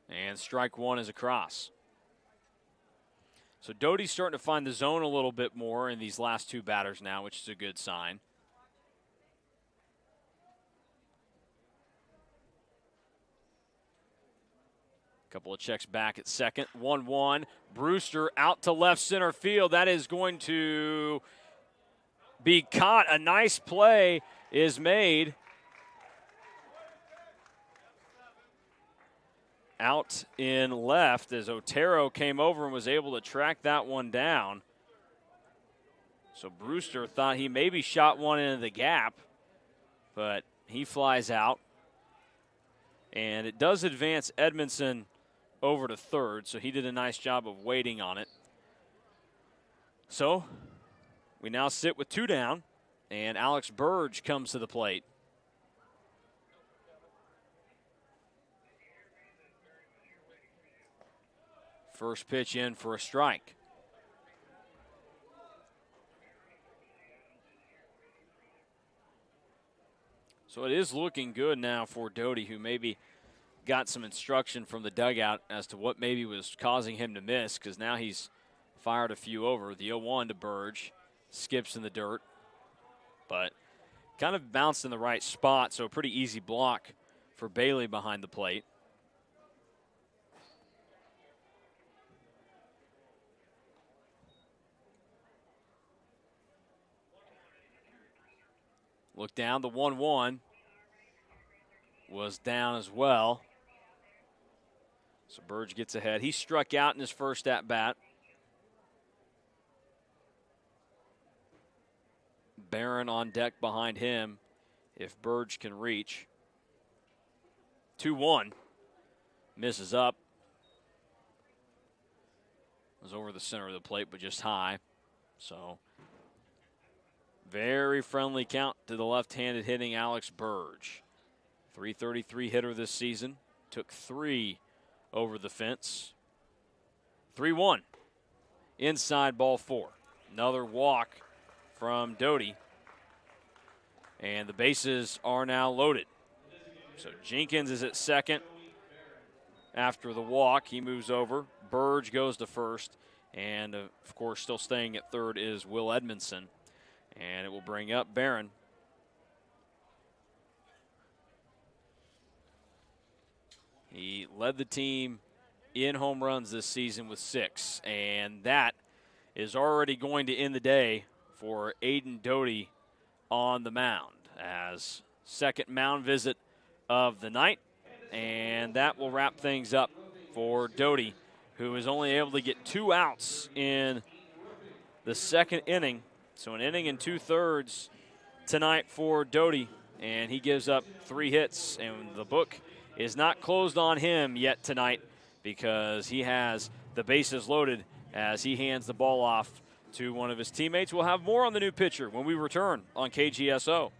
And strike 1 is across. So Doty's starting to find the zone a little bit more in these last two batters now, which is a good sign. Couple of checks back at second. 1-1. Brewster out to left center field. That is going to be caught. A nice play is made. Out in left as Otero came over and was able to track that one down. So Brewster thought he maybe shot one into the gap, but he flies out. And it does advance Edmondson over to third, so he did a nice job of waiting on it. So we now sit with 2 down, and Alex Burge comes to the plate. First pitch in for a strike. So it is looking good now for Doty, who maybe got some instruction from the dugout as to what maybe was causing him to miss, because now he's fired a few over. The 0-1 to Burge, skips in the dirt, but kind of bounced in the right spot, so a pretty easy block for Bailey behind the plate. Look down, the 1-1 was down as well. So Burge gets ahead. He struck out in his first at-bat. Barron on deck behind him if Burge can reach. 2-1. Misses up. Was over the center of the plate, but just high. So very friendly count to the left-handed hitting Alex Burge. .333 hitter this season. Took 3 over the fence. 3-1. Inside ball 4. Another walk from Doty. And the bases are now loaded. So Jenkins is at second. After the walk, he moves over. Burge goes to first. And, of course, still staying at third is Will Edmondson. And it will bring up Barron. He led the team in home runs this season with 6, and that is already going to end the day for Aiden Doty on the mound as second mound visit of the night, and that will wrap things up for Doty, who is only able to get 2 outs in the second inning. So an inning and 2/3 tonight for Doty, and he gives up 3 hits, and the book is not closed on him yet tonight because he has the bases loaded as he hands the ball off to one of his teammates. We'll have more on the new pitcher when we return on KGSO.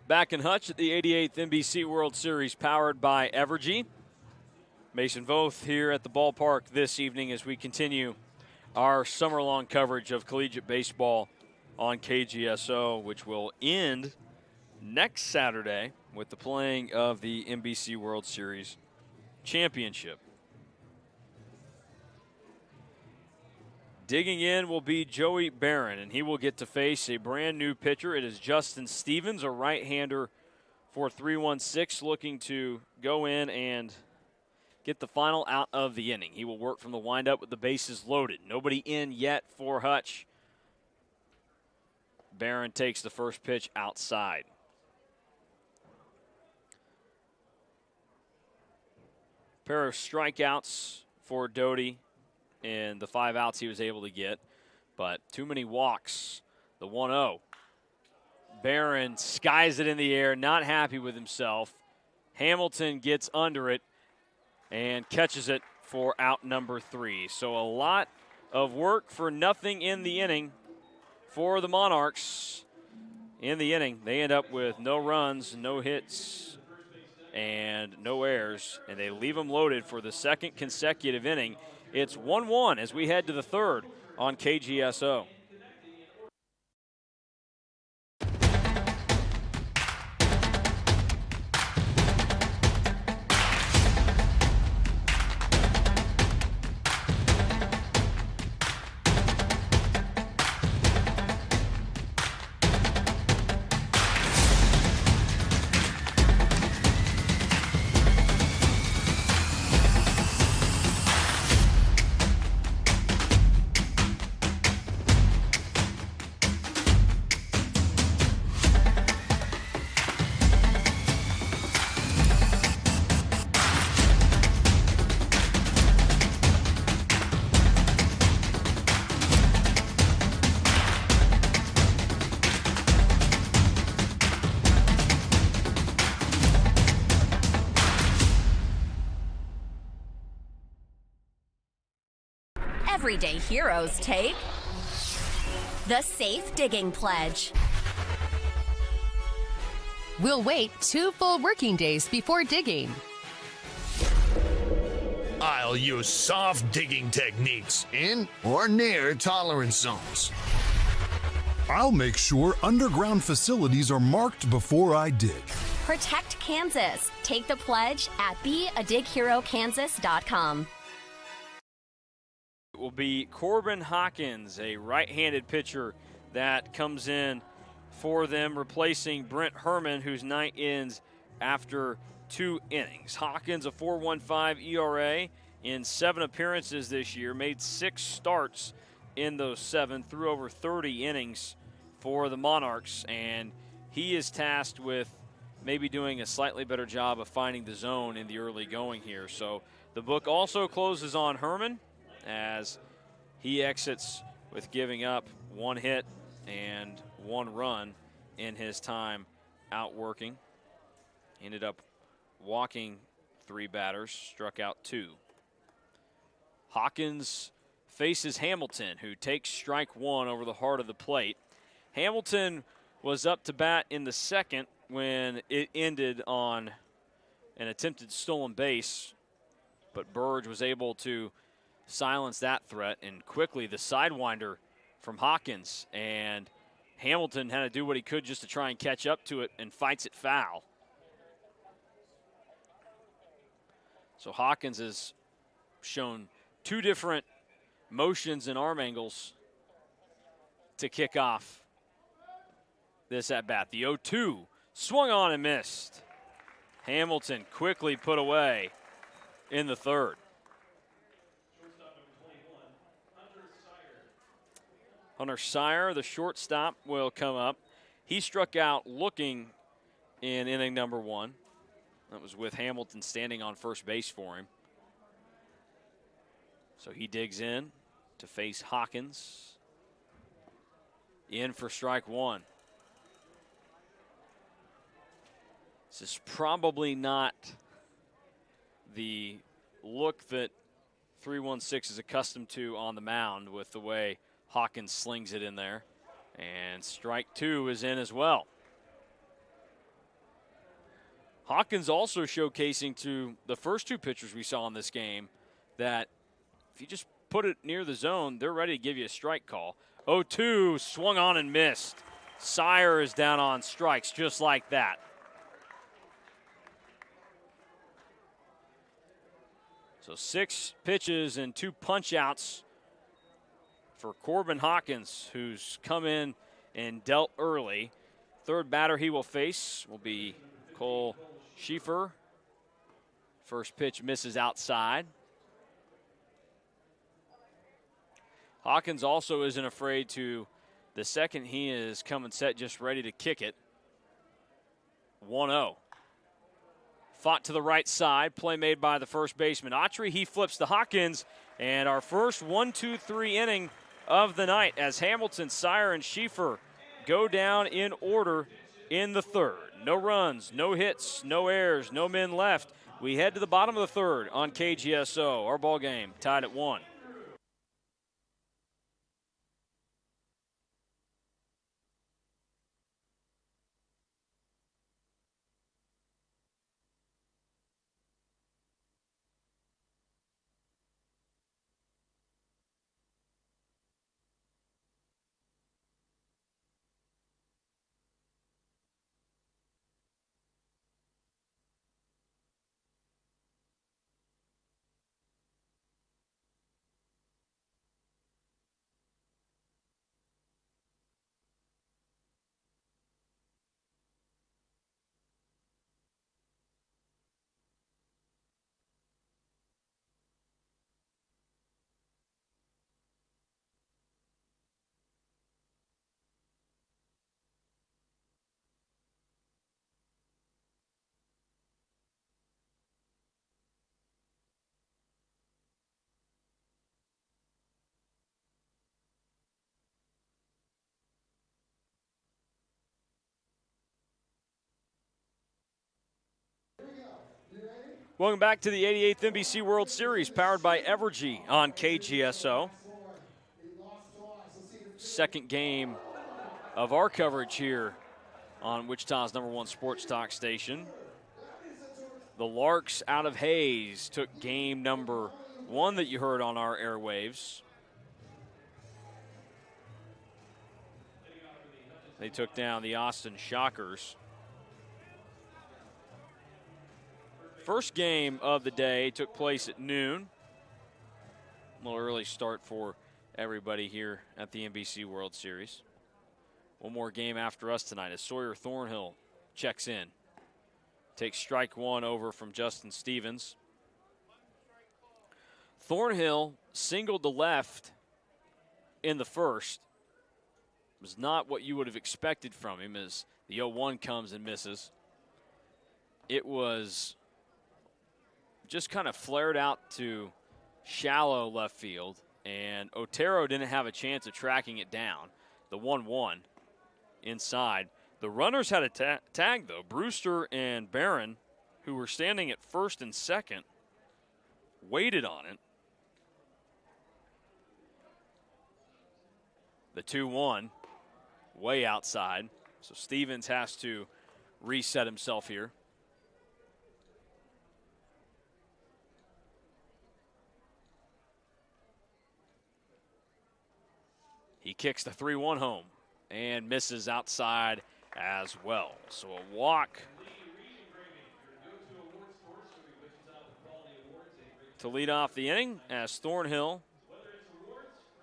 Back in Hutch at the 88th NBC World Series, powered by Evergy. Mason Voth here at the ballpark this evening as we continue our summer-long coverage of collegiate baseball on KGSO, which will end next Saturday with the playing of the NBC World Series Championship. Digging in will be Joey Barron, and he will get to face a brand new pitcher. It is Justin Stevens, a right-hander for 316, looking to go in and get the final out of the inning. He will work from the windup with the bases loaded. Nobody in yet for Hutch. Barron takes the first pitch outside. Pair of strikeouts for Doty in the 5 outs he was able to get, but too many walks. The 1-0 Barron skies it in the air, not happy with himself. Hamilton gets under it and catches it for out number 3. So a lot of work for nothing in the inning for the Monarchs. In the inning, they end up with no runs, no hits, and no errors, and they leave them loaded for the second consecutive inning. It's 1-1 as we head to the third on KGSO. Everyday heroes take the Safe Digging Pledge. We'll wait 2 full working days before digging. I'll use soft digging techniques in or near tolerance zones. I'll make sure underground facilities are marked before I dig. Protect Kansas. Take the pledge at beadigherokansas.com. Will be Corbin Hawkins, a right-handed pitcher that comes in for them, replacing Brent Herman, whose night ends after 2 innings. Hawkins, a 4.15 ERA in 7 appearances this year, made 6 starts in those 7, threw over 30 innings for the Monarchs, and he is tasked with maybe doing a slightly better job of finding the zone in the early going here. So the book also closes on Herman, as he exits with giving up 1 hit and 1 run in his time out working. Ended up walking 3 batters, struck out 2. Hawkins faces Hamilton, who takes strike 1 over the heart of the plate. Hamilton was up to bat in the second when it ended on an attempted stolen base, but Burge was able to silence that threat, and quickly the sidewinder from Hawkins, and Hamilton had to do what he could just to try and catch up to it, and fights it foul. So Hawkins has shown 2 different motions and arm angles to kick off this at bat. The 0-2 swung on and missed. Hamilton quickly put away in the third. Hunter Sire, the shortstop, will come up. He struck out looking in inning number 1. That was with Hamilton standing on first base for him. So he digs in to face Hawkins. In for strike 1. This is probably not the look that 316 is accustomed to on the mound, with the way Hawkins slings it in there. And strike 2 is in as well. Hawkins also showcasing to the first 2 pitchers we saw in this game that if you just put it near the zone, they're ready to give you a strike call. 0-2 swung on and missed. Sire is down on strikes just like that. So 6 pitches and 2 punch-outs for Corbin Hawkins, who's come in and dealt early. Third batter he will face will be Cole Schieffer. First pitch misses outside. Hawkins also isn't afraid to, the second he is coming set, just ready to kick it. 1-0. Fought to the right side, play made by the first baseman Autry. He flips to Hawkins, and our first 1-2-3 inning of the night as Hamilton, Sire, and Schieffer go down in order in the third. No runs, no hits, no errors, no men left. We head to the bottom of the third on KGSO. Our ball game tied at 1. Welcome back to the 88th NBC World Series, powered by Evergy on KGSO. Second game of our coverage here on Wichita's #1 sports talk station. The Larks out of Hayes took game number 1 that you heard on our airwaves. They took down the Austin Shockers. First game of the day took place at noon. A little early start for everybody here at the NBC World Series. One more game after us tonight as Sawyer Thornhill checks in. Takes strike 1 over from Justin Stevens. Thornhill singled to left in the first. It was not what you would have expected from him as the 0-1 comes and misses. It was just kind of flared out to shallow left field, and Otero didn't have a chance of tracking it down. The 1-1 inside. The runners had a tag, though. Brewster and Barron, who were standing at first and second, waited on it. The 2-1 way outside, so Stevens has to reset himself here. He kicks the 3-1 home and misses outside as well. So a walk to lead off the inning as Thornhill,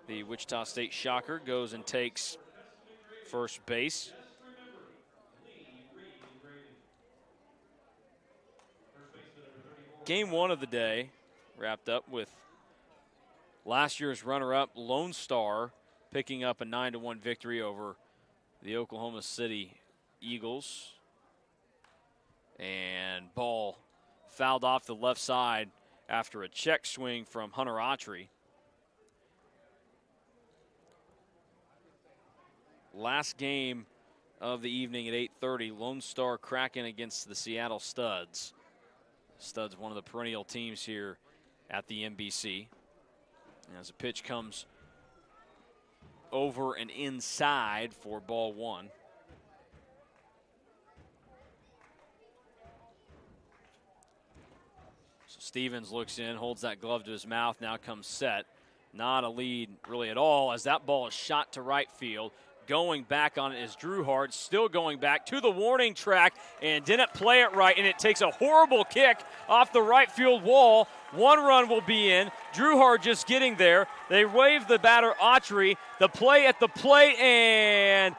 the Wichita State Shocker, goes and takes first base. Game 1 of the day wrapped up with last year's runner-up Lone Star picking up a 9-1 victory over the Oklahoma City Eagles. And ball fouled off the left side after a check swing from Hunter Autry. Last game of the evening at 8:30, Lone Star cracking against the Seattle Studs. Studs, one of the perennial teams here at the NBC. As a pitch comes over and inside for ball 1. So Stevens looks in, holds that glove to his mouth, now comes set. Not a lead really at all as that ball is shot to right field. Going back on it is Drew Hart, still going back to the warning track and didn't play it right, and it takes a horrible kick off the right field wall. 1 run will be in. Drew Hart just getting there. They wave the batter Autry. The play at the plate, and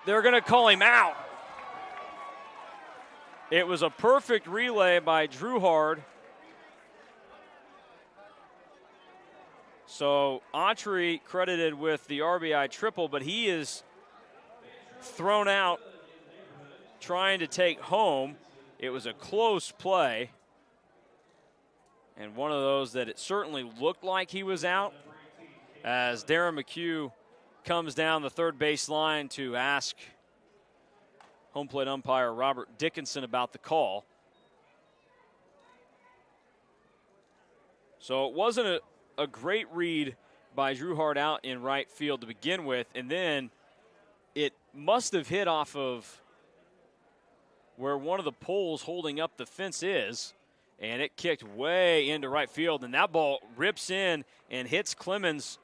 they're going to call him out. It was a perfect relay by Drew Hart. So Autry credited with the RBI triple, but he is thrown out trying to take home. It was a close play, and one of those that it certainly looked like he was out as Darren McHugh comes down the third base line to ask home plate umpire Robert Dickinson about the call. So it wasn't a great read by Drew Hart out in right field to begin with, and then it must have hit off of where one of the poles holding up the fence is, and it kicked way into right field, and that ball rips in and hits Clemens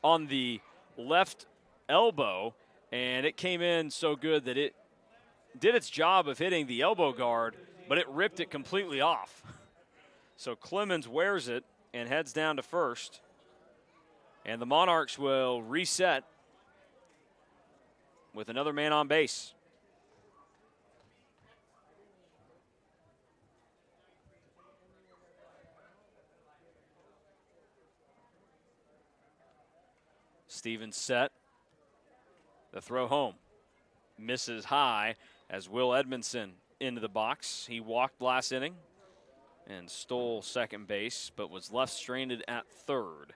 on the left elbow, and it came in so good that it did its job of hitting the elbow guard, but it ripped it completely off. So Clemens wears it and heads down to first, and the Monarchs will reset with another man on base. Stevens set. The throw home. Misses high as Will Edmondson into the box. He walked last inning and stole second base, but was left stranded at third.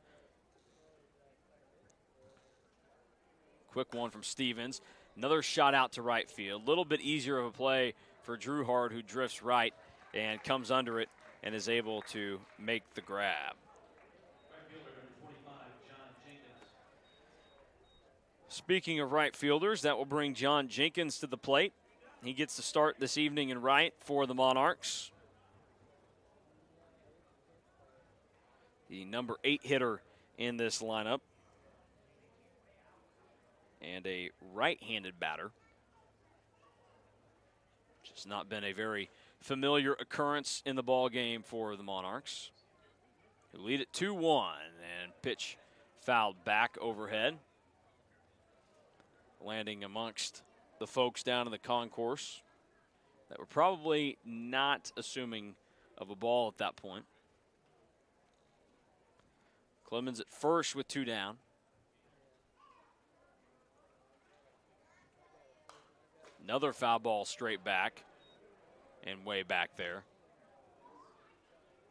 Quick one from Stevens. Another shot out to right field. A little bit easier of a play for Drew Hart, who drifts right and comes under it and is able to make the grab. Speaking of right fielders, that will bring John Jenkins to the plate. He gets to start this evening in right for the Monarchs. The number 8 hitter in this lineup. And a right-handed batter. Which has not been a very familiar occurrence in the ball game for the Monarchs. Who lead it 2-1, and pitch fouled back overhead. Landing amongst the folks down in the concourse that were probably not assuming of a ball at that point. Clemens at first with 2 down. Another foul ball straight back and way back there.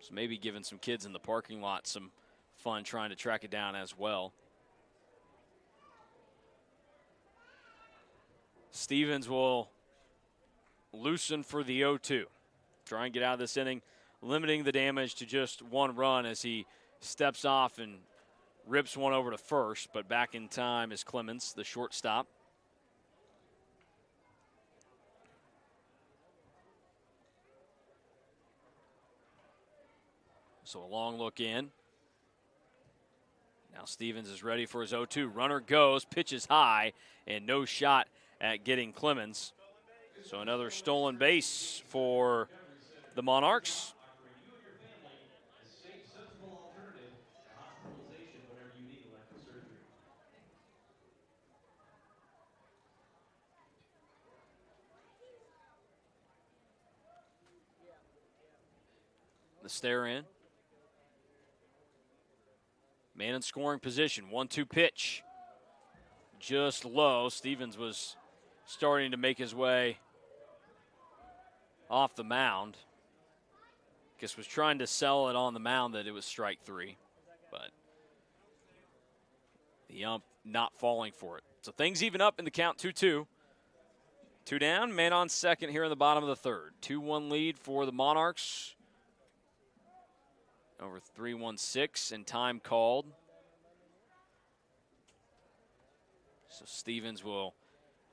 So maybe giving some kids in the parking lot some fun trying to track it down as well. Stevens will loosen for the 0-2. Try and get out of this inning, limiting the damage to just 1 run as he steps off and rips one over to first, but back in time is Clemens, the shortstop. So a long look in. Now Stevens is ready for his 0-2. Runner goes, pitches high, and no shot at getting Clemens. So another stolen base for the Monarchs. The stare in. Man in scoring position, 1-2 pitch. Just low. Stevens was starting to make his way off the mound. Guess was trying to sell it on the mound that it was strike 3, but the ump not falling for it. So things even up in the count, 2-2. 2 down, man on second here in the bottom of the third. 2-1 lead for the Monarchs. Over 3-1-6 and time called. So Stevens will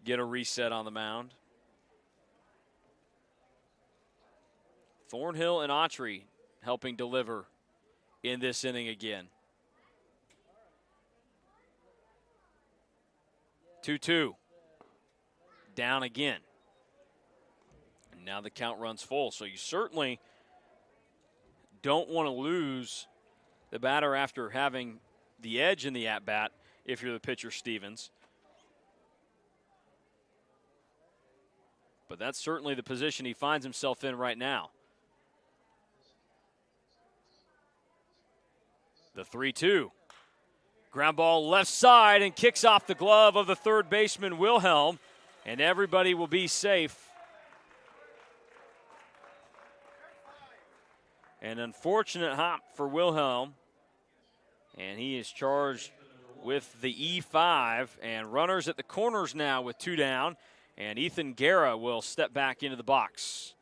get a reset on the mound. Thornhill and Autry helping deliver in this inning again. 2-2. Down again. And now the count runs full. So you certainly don't want to lose the batter after having the edge in the at-bat if you're the pitcher, Stevens. But that's certainly the position he finds himself in right now. The 3-2. Ground ball left side and kicks off the glove of the third baseman, Wilhelm, and everybody will be safe. An unfortunate hop for Wilhelm, and he is charged with the E5, and runners at the corners now with 2 down, and Ethan Guerra will step back into the box.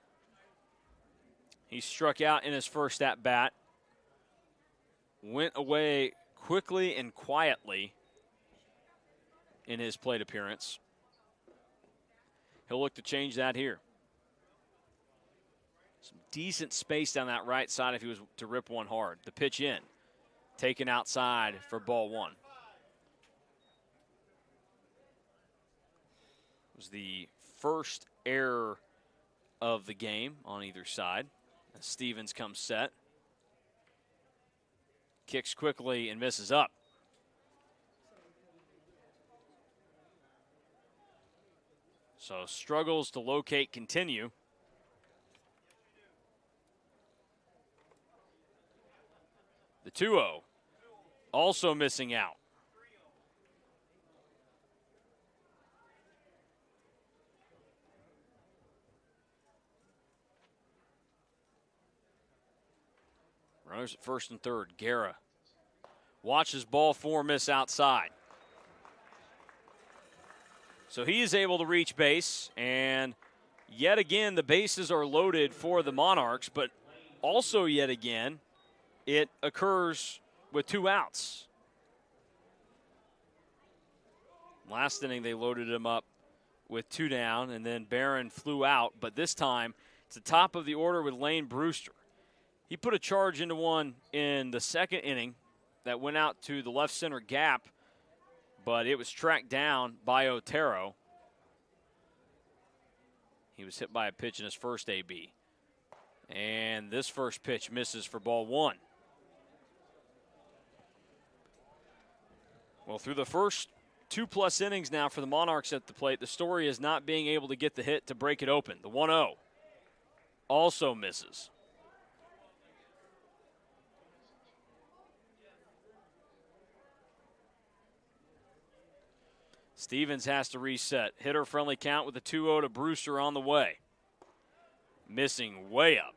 He struck out in his first at-bat, went away quickly and quietly in his plate appearance. He'll look to change that here. Some decent space down that right side if he was to rip one hard. The pitch in, taken outside for ball 1. It was the first error of the game on either side. As Stevens comes set. Kicks quickly and misses up. So struggles to locate continue. The 2-0 also missing out. Runners at first and third. Guerra watches ball 4 miss outside. So he is able to reach base, and yet again the bases are loaded for the Monarchs, but also yet again it occurs with 2 outs. Last inning they loaded him up with 2 down, and then Barron flew out, but this time it's the top of the order with Lane Brewster. He put a charge into one in the second inning that went out to the left center gap, but it was tracked down by Otero. He was hit by a pitch in his first AB. And this first pitch misses for ball 1. Well, through the first 2+ innings now for the Monarchs at the plate, the story is not being able to get the hit to break it open. The 1-0 also misses. Stevens has to reset. Hitter-friendly count with a 2-0 to Brewster on the way. Missing way up.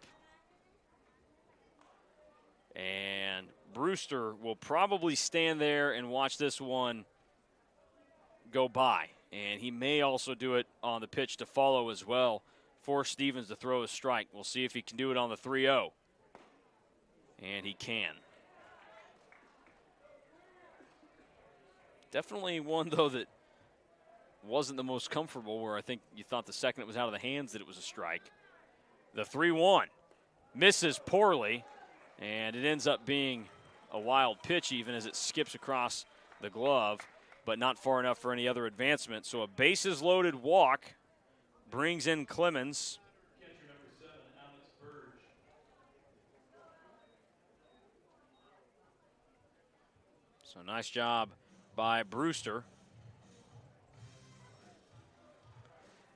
And Brewster will probably stand there and watch this one go by. And he may also do it on the pitch to follow as well. Force Stevens to throw a strike. We'll see if he can do it on the 3-0. And he can. Definitely one, though, that wasn't the most comfortable, where I think you thought the second it was out of the hands that it was a strike. The 3-1 misses poorly, and it ends up being a wild pitch even as it skips across the glove, but not far enough for any other advancement. So a bases-loaded walk brings in Clemens. So nice job by Brewster.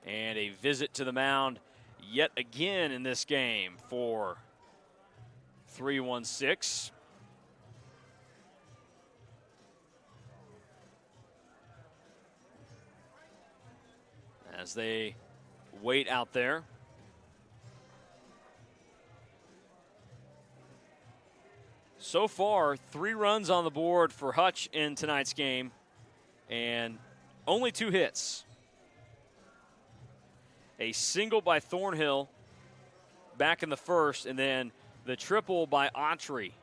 And a visit to the mound yet again in this game for 3-1-6. As they wait out there. So far, 3 runs on the board for Hutch in tonight's game, and only 2 hits. A single by Thornhill back in the first, and then the triple by Autry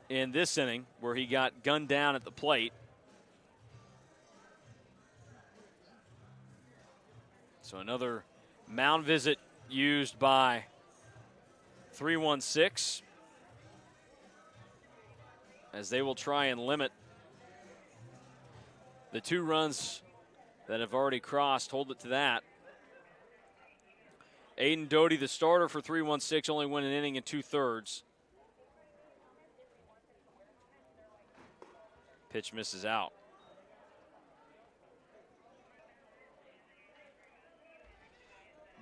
in this inning where he got gunned down at the plate. So another mound visit used by 3-1-6 as they will try and limit the 2 runs that have already crossed, hold it to that. Aiden Doty, the starter for 3-1-6, only went an inning and 2/3. Pitch misses out.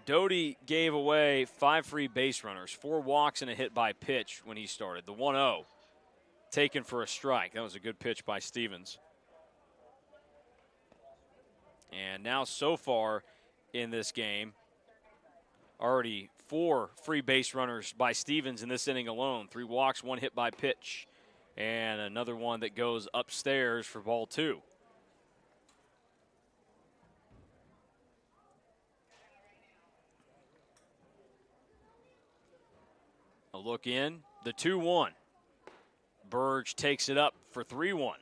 Doty gave away 5 free base runners, 4 walks and a hit by pitch when he started. The 1-0 taken for a strike. That was a good pitch by Stevens. And now so far in this game, already 4 free base runners by Stevens in this inning alone. 3 walks, 1 hit by pitch. And another one that goes upstairs for ball 2. A look in, the 2-1. Burge takes it up for 3-1.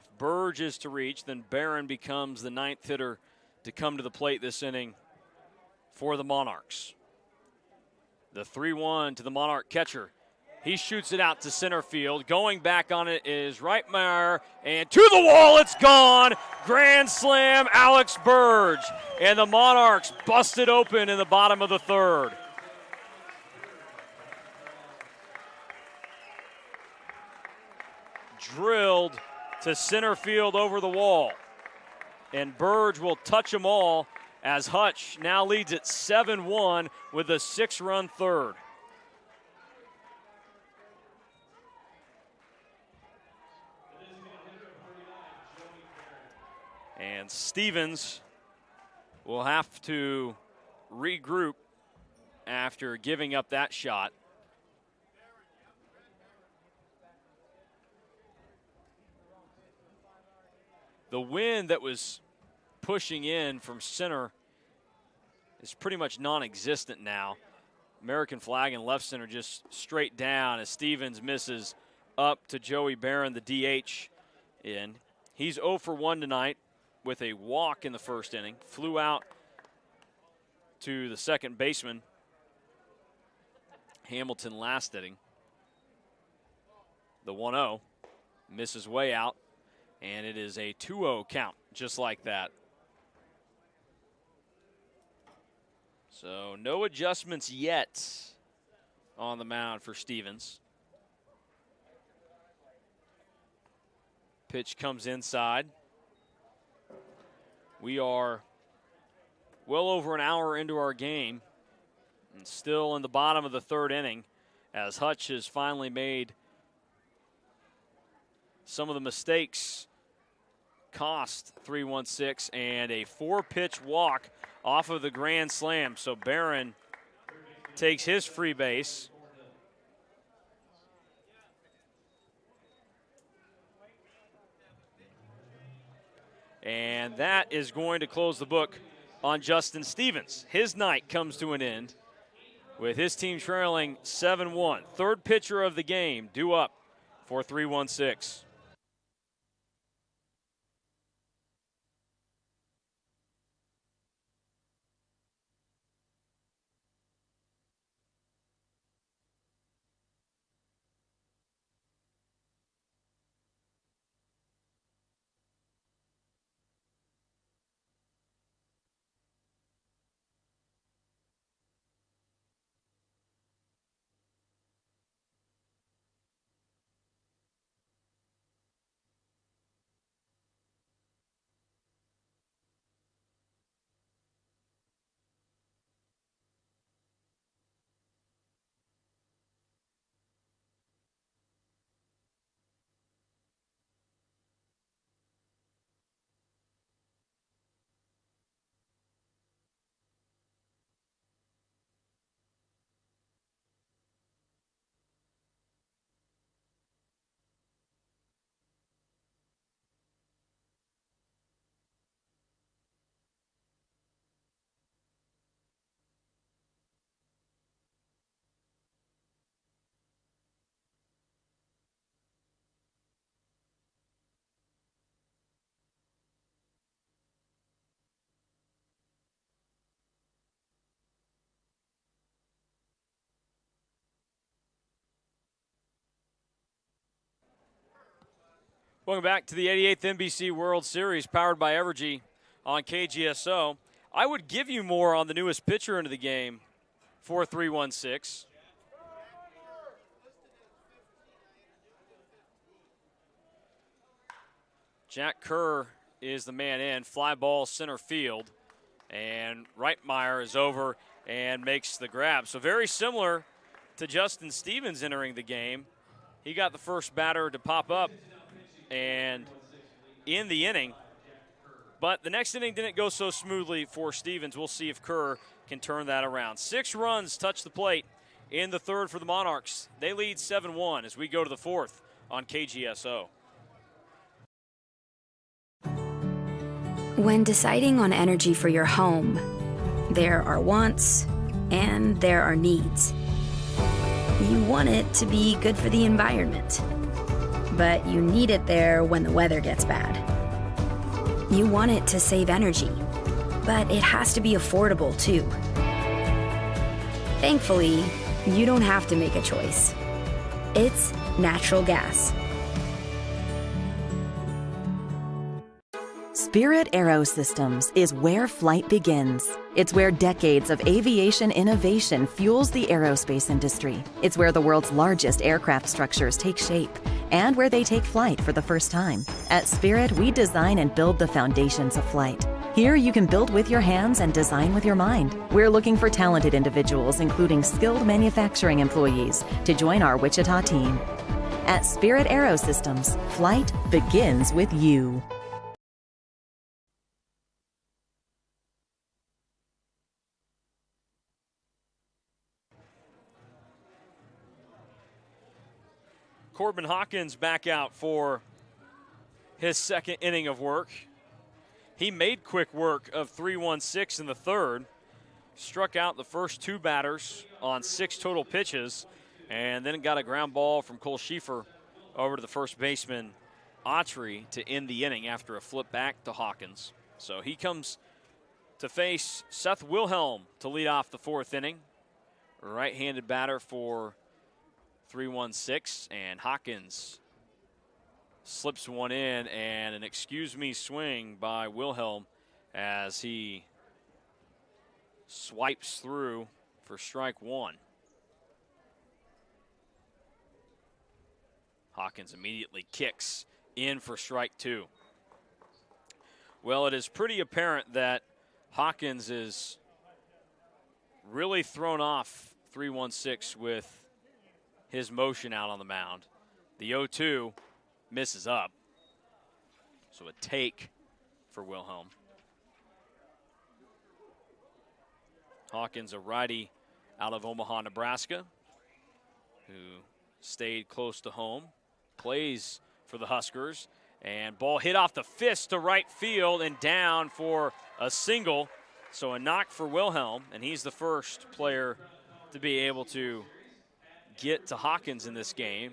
If Burge is to reach, then Barron becomes the 9th hitter to come to the plate this inning for the Monarchs. The 3-1 to the Monarch catcher. He shoots it out to center field. Going back on it is Wright, Meyer, and to the wall, it's gone. Grand slam, Alex Burge. And the Monarchs busted open in the bottom of the 3rd. Drilled to center field over the wall. And Burge will touch them all as Hutch now leads it 7-1 with a 6-run 3rd. And Stevens will have to regroup after giving up that shot. The wind that was pushing in from center is pretty much non-existent now. American flag in left center just straight down as Stevens misses up to Joey Barron, the DH in. He's 0 for 1 tonight with a walk in the first inning. Flew out to the second baseman, Hamilton, last inning. The 1-0 misses way out, and it is a 2-0 count, just like that. So no adjustments yet on the mound for Stevens. Pitch comes inside. We are well over an hour into our game and still in the bottom of the 3rd inning as Hutch has finally made some of the mistakes cost 3-1-6 and a 4-pitch walk off of the grand slam. So Barron takes his free base. And that is going to close the book on Justin Stevens. His night comes to an end with his team trailing 7-1. 3rd pitcher of the game due up for 3-1-6. Welcome back to the 88th NBC World Series, powered by Evergy on KGSO. I would give you more on the newest pitcher into the game for 3-1-6. Jack Kerr is the man in. Fly ball center field. And Meyer is over and makes the grab. So very similar to Justin Stevens entering the game. He got the first batter to pop up and in the inning. But the next inning didn't go so smoothly for Stevens. We'll see if Kerr can turn that around. 6 runs touch the plate in the third for the Monarchs. They lead 7-1 as we go to the fourth on KGSO. When deciding on energy for your home, there are wants and there are needs. You want it to be good for the environment, but you need it there when the weather gets bad. You want it to save energy, but it has to be affordable too. Thankfully, you don't have to make a choice. It's natural gas. Spirit AeroSystems is where flight begins. It's where decades of aviation innovation fuels the aerospace industry. It's where the world's largest aircraft structures take shape and where they take flight for the first time. At Spirit, we design and build the foundations of flight. Here you can build with your hands and design with your mind. We're looking for talented individuals, including skilled manufacturing employees, to join our Wichita team. At Spirit AeroSystems, flight begins with you. Corbin Hawkins back out for his second inning of work. He made quick work of 3-1-6 in the third, struck out the first two batters on 6 total pitches, and then got a ground ball from Cole Schieffer over to the first baseman, Otero, to end the inning after a flip back to Hawkins. So he comes to face Seth Wilhelm to lead off the fourth inning. Right-handed batter for 3-1-6, and Hawkins slips one in, and an excuse-me swing by Wilhelm as he swipes through for strike one. Hawkins immediately kicks in for strike two. Well, it is pretty apparent that Hawkins is really thrown off 3-1-6 with his motion out on the mound. The 0-2 misses up. So a take for Wilhelm. Hawkins, a righty out of Omaha, Nebraska, who stayed close to home, plays for the Huskers, and ball hit off the fist to right field and down for a single. So a knock for Wilhelm, and he's the first player to be able to get to Hawkins in this game.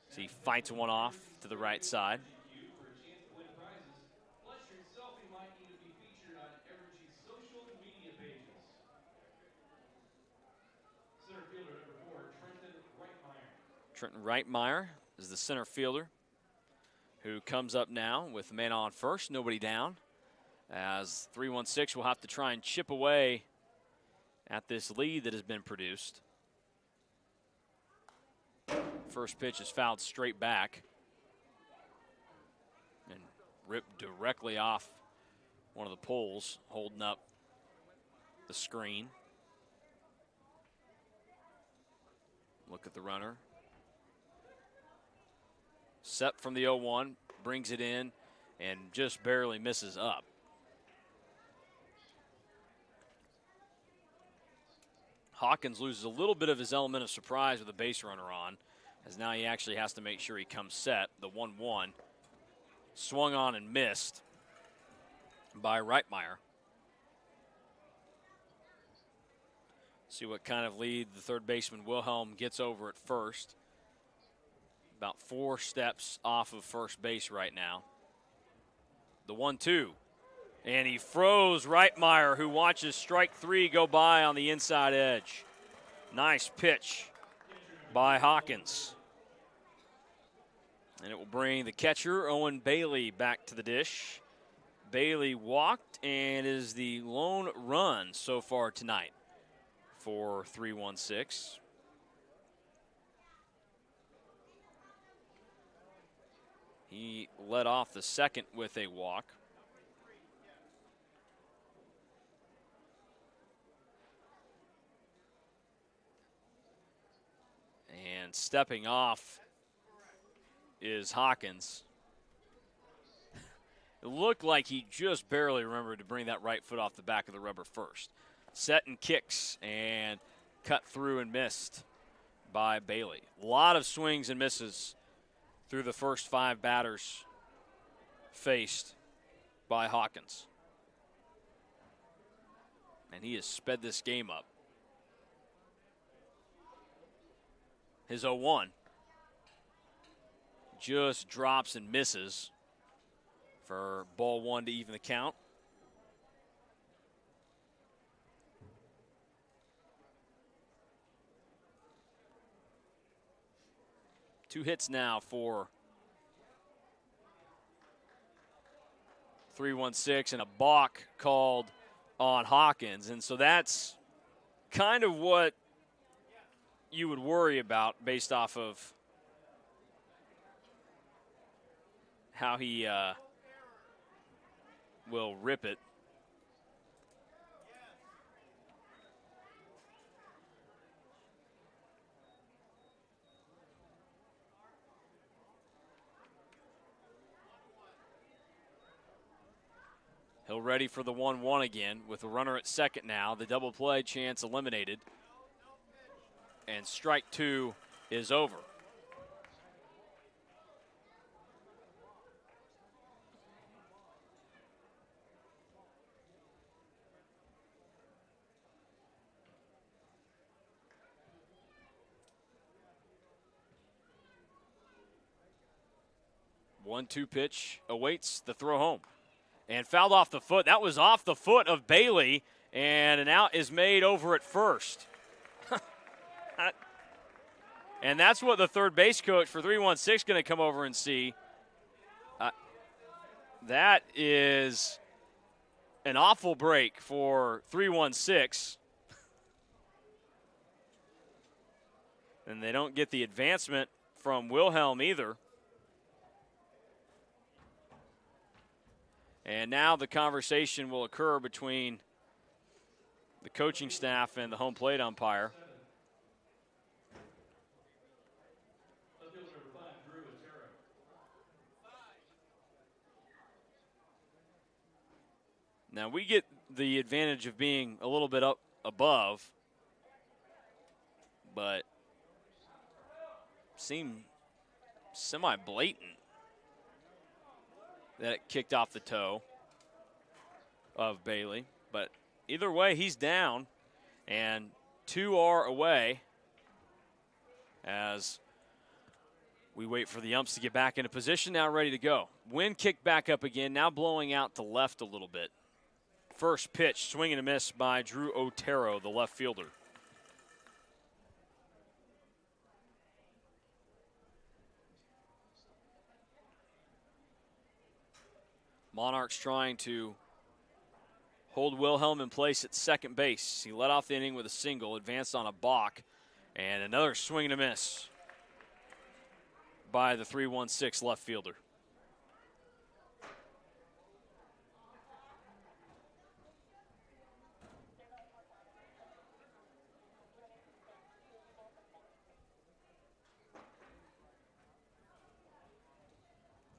So he fights one off to the right side. Trenton Wright Meyer is the center fielder who comes up now with the man on first, nobody down, as 3-1-6 will have to try and chip away at this lead that has been produced. First pitch is fouled straight back and ripped directly off one of the poles holding up the screen. Look at the runner. Set from the 0-1, brings it in and just barely misses up. Hawkins loses a little bit of his element of surprise with a base runner on, as now he actually has to make sure he comes set. The 1-1 swung on and missed by Meyer. See what kind of lead the third baseman Wilhelm gets over at first. About 4 steps off of first base right now. The 1-2. And he froze Meyer, who watches strike 3 go by on the inside edge. Nice pitch by Hawkins. And it will bring the catcher, Owen Bailey, back to the dish. Bailey walked and is the lone run so far tonight for 3-1-6. He led off the second with a walk. And stepping off is Hawkins. It looked like he just barely remembered to bring that right foot off the back of the rubber first. Set and kicks and cut through and missed by Bailey. A lot of swings and misses through the first 5 batters faced by Hawkins. And he has sped this game up. His 0-1 just drops and misses for ball 1 to even the count. Two hits now for 3-1-6 and a balk called on Hawkins. And so that's kind of what you would worry about based off of how he will rip it. He'll ready for the 1-1 again with a runner at second now. The double play chance eliminated. And strike 2 is over. One-two pitch awaits the throw home. And fouled off the foot. That was off the foot of Bailey, and an out is made over at first. And that's what the third base coach for 3-1-6 going to come over and see. That is an awful break for 3-1-6. And they don't get the advancement from Wilhelm either. And now the conversation will occur between the coaching staff and the home plate umpire. Now we get the advantage of being a little bit up above, but seemed semi-blatant that it kicked off the toe of Bailey. But either way, he's down, and 2 are away as we wait for the umps to get back into position, now ready to go. Wind kicked back up again, now blowing out to left a little bit. First pitch, swing and a miss by Drew Otero, the left fielder. Monarchs trying to hold Wilhelm in place at second base. He led off the inning with a single, advanced on a balk, and another swing and a miss by the 3-1-6 left fielder.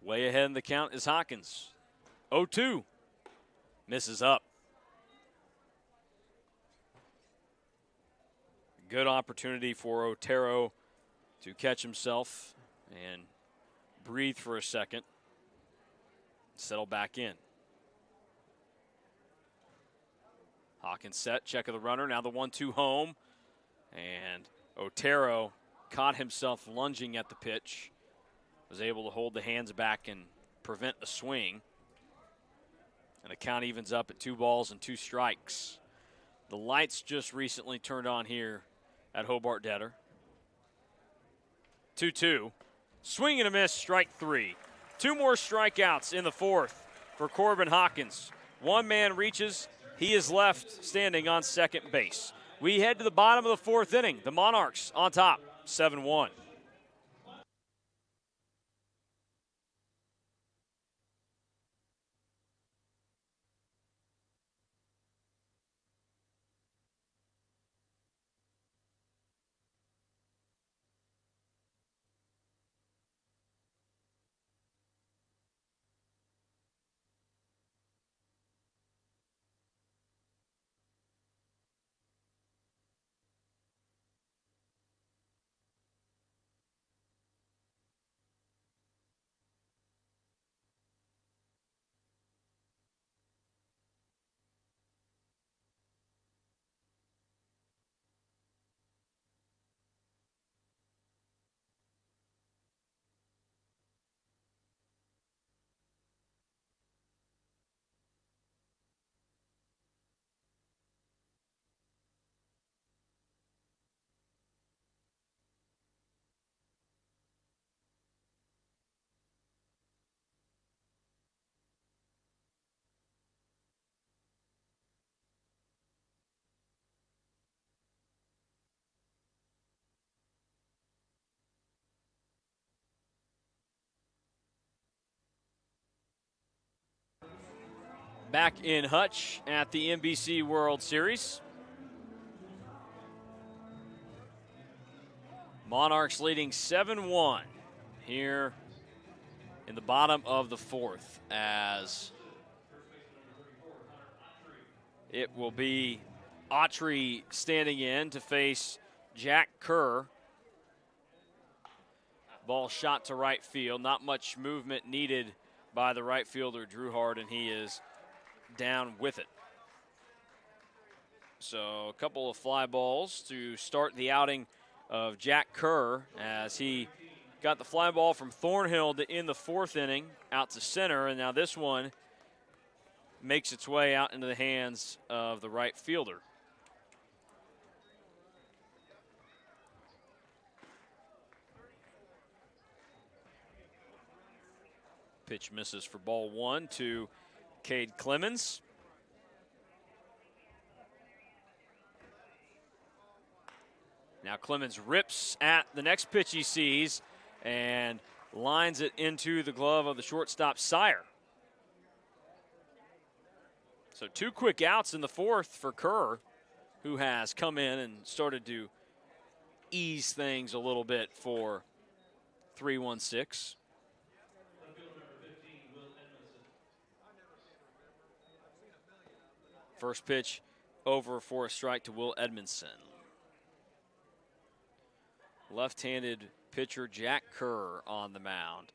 Way ahead in the count is Hawkins. 0-2. Misses up. Good opportunity for Otero to catch himself and breathe for a second. Settle back in. Hawkins set, check of the runner. Now the 1-2 home. And Otero caught himself lunging at the pitch. Was able to hold the hands back and prevent a swing. And the count evens up at 2 balls and 2 strikes. The lights just recently turned on here at Hobart Detter. 2-2. Swing and a miss, strike 3. 2 more strikeouts in the fourth for Corbin Hawkins. One man reaches. He is left standing on second base. We head to the bottom of the fourth inning. The Monarchs on top, 7-1. Back in Hutch at the NBC World Series. Monarchs leading 7-1 here in the bottom of the fourth, as it will be Autry standing in to face Jack Kerr. Ball shot to right field. Not much movement needed by the right fielder, Drew Hart, and he is down with it. So a couple of fly balls to start the outing of Jack Kerr, as he got the fly ball from Thornhill to in the fourth inning out to center, and now this one makes its way out into the hands of the right fielder. Pitch misses for ball one to Cade Clemens. Now Clemens rips at the next pitch he sees and lines it into the glove of the shortstop Sire. So 2 quick outs in the fourth for Kerr, who has come in and started to ease things a little bit for 3-1-6. First pitch over for a strike to Will Edmondson. Left-handed pitcher Jack Kerr on the mound,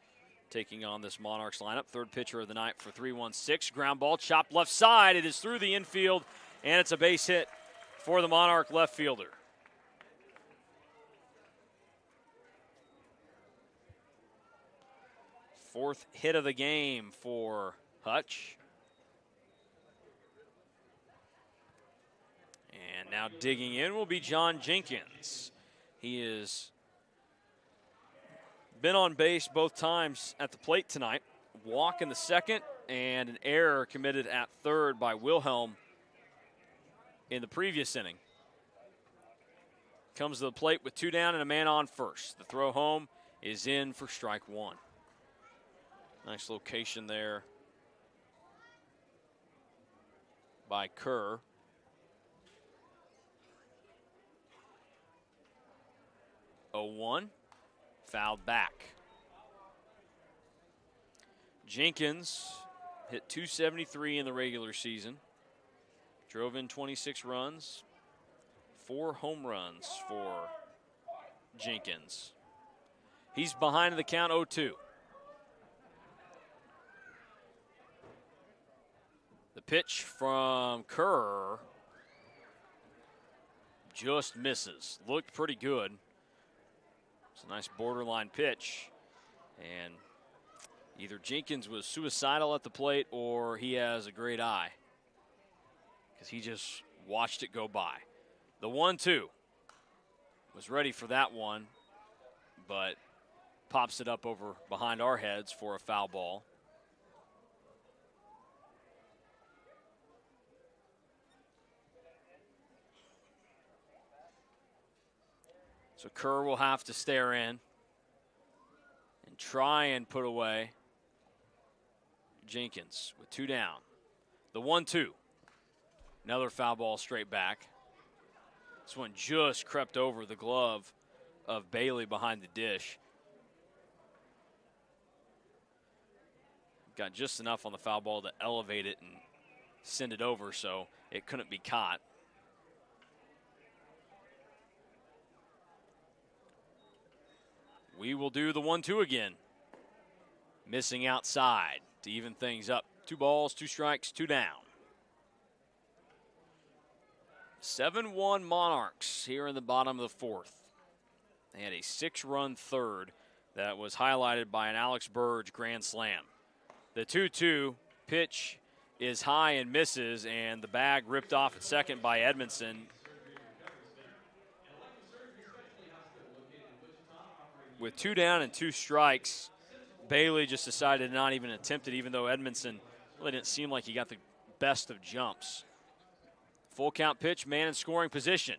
taking on this Monarchs lineup. Third pitcher of the night for 3-1-6. Ground ball chopped left side. It is through the infield, and it's a base hit for the Monarch left fielder. Fourth hit of the game for Hutch. And now digging in will be John Jenkins. He has been on base both times at the plate tonight. Walk in the second and an error committed at third by Wilhelm in the previous inning. Comes to the plate with 2 down and a man on first. The throw home is in for strike one. Nice location there by Kerr. Oh, 1, fouled back. Jenkins hit .273 in the regular season. Drove in 26 runs, 4 home runs for Jenkins. He's behind the count 0-2. The pitch from Kerr just misses. Looked pretty good. It's a nice borderline pitch, and either Jenkins was suicidal at the plate or he has a great eye, because he just watched it go by. The 1-2 was ready for that one, but pops it up over behind our heads for a foul ball. So Kerr will have to stare in and try and put away Jenkins with 2 down. The 1-2. Another foul ball straight back. This one just crept over the glove of Bailey behind the dish. Got just enough on the foul ball to elevate it and send it over, so it couldn't be caught. We will do the 1-2 again. Missing outside to even things up. 2 balls, 2 strikes, 2 down. 7-1 Monarchs here in the bottom of the fourth. They had a 6-run third that was highlighted by an Alex Burge grand slam. The 2-2 pitch is high and misses, and the bag ripped off at second by Edmondson. With 2 down and 2 strikes, Bailey just decided to not even attempt it, even though Edmondson really didn't seem like he got the best of jumps. Full count pitch, man in scoring position.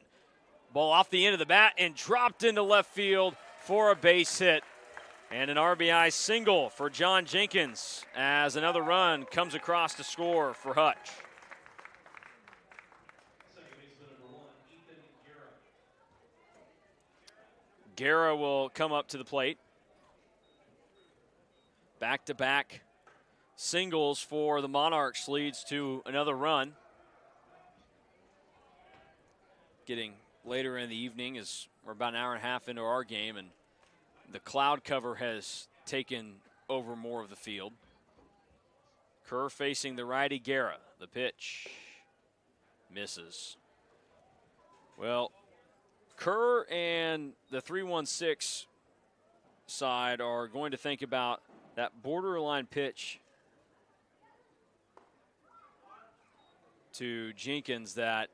Ball off the end of the bat and dropped into left field for a base hit. And an RBI single for John Jenkins as another run comes across to score for Hutch. Guerra will come up to the plate. Back-to-back singles for the Monarchs leads to another run. Getting later in the evening as we're about an hour and a half into our game, and the cloud cover has taken over more of the field. Kerr facing the righty Guerra. The pitch misses. Well, Kerr and the 3-1-6 side are going to think about that borderline pitch to Jenkins that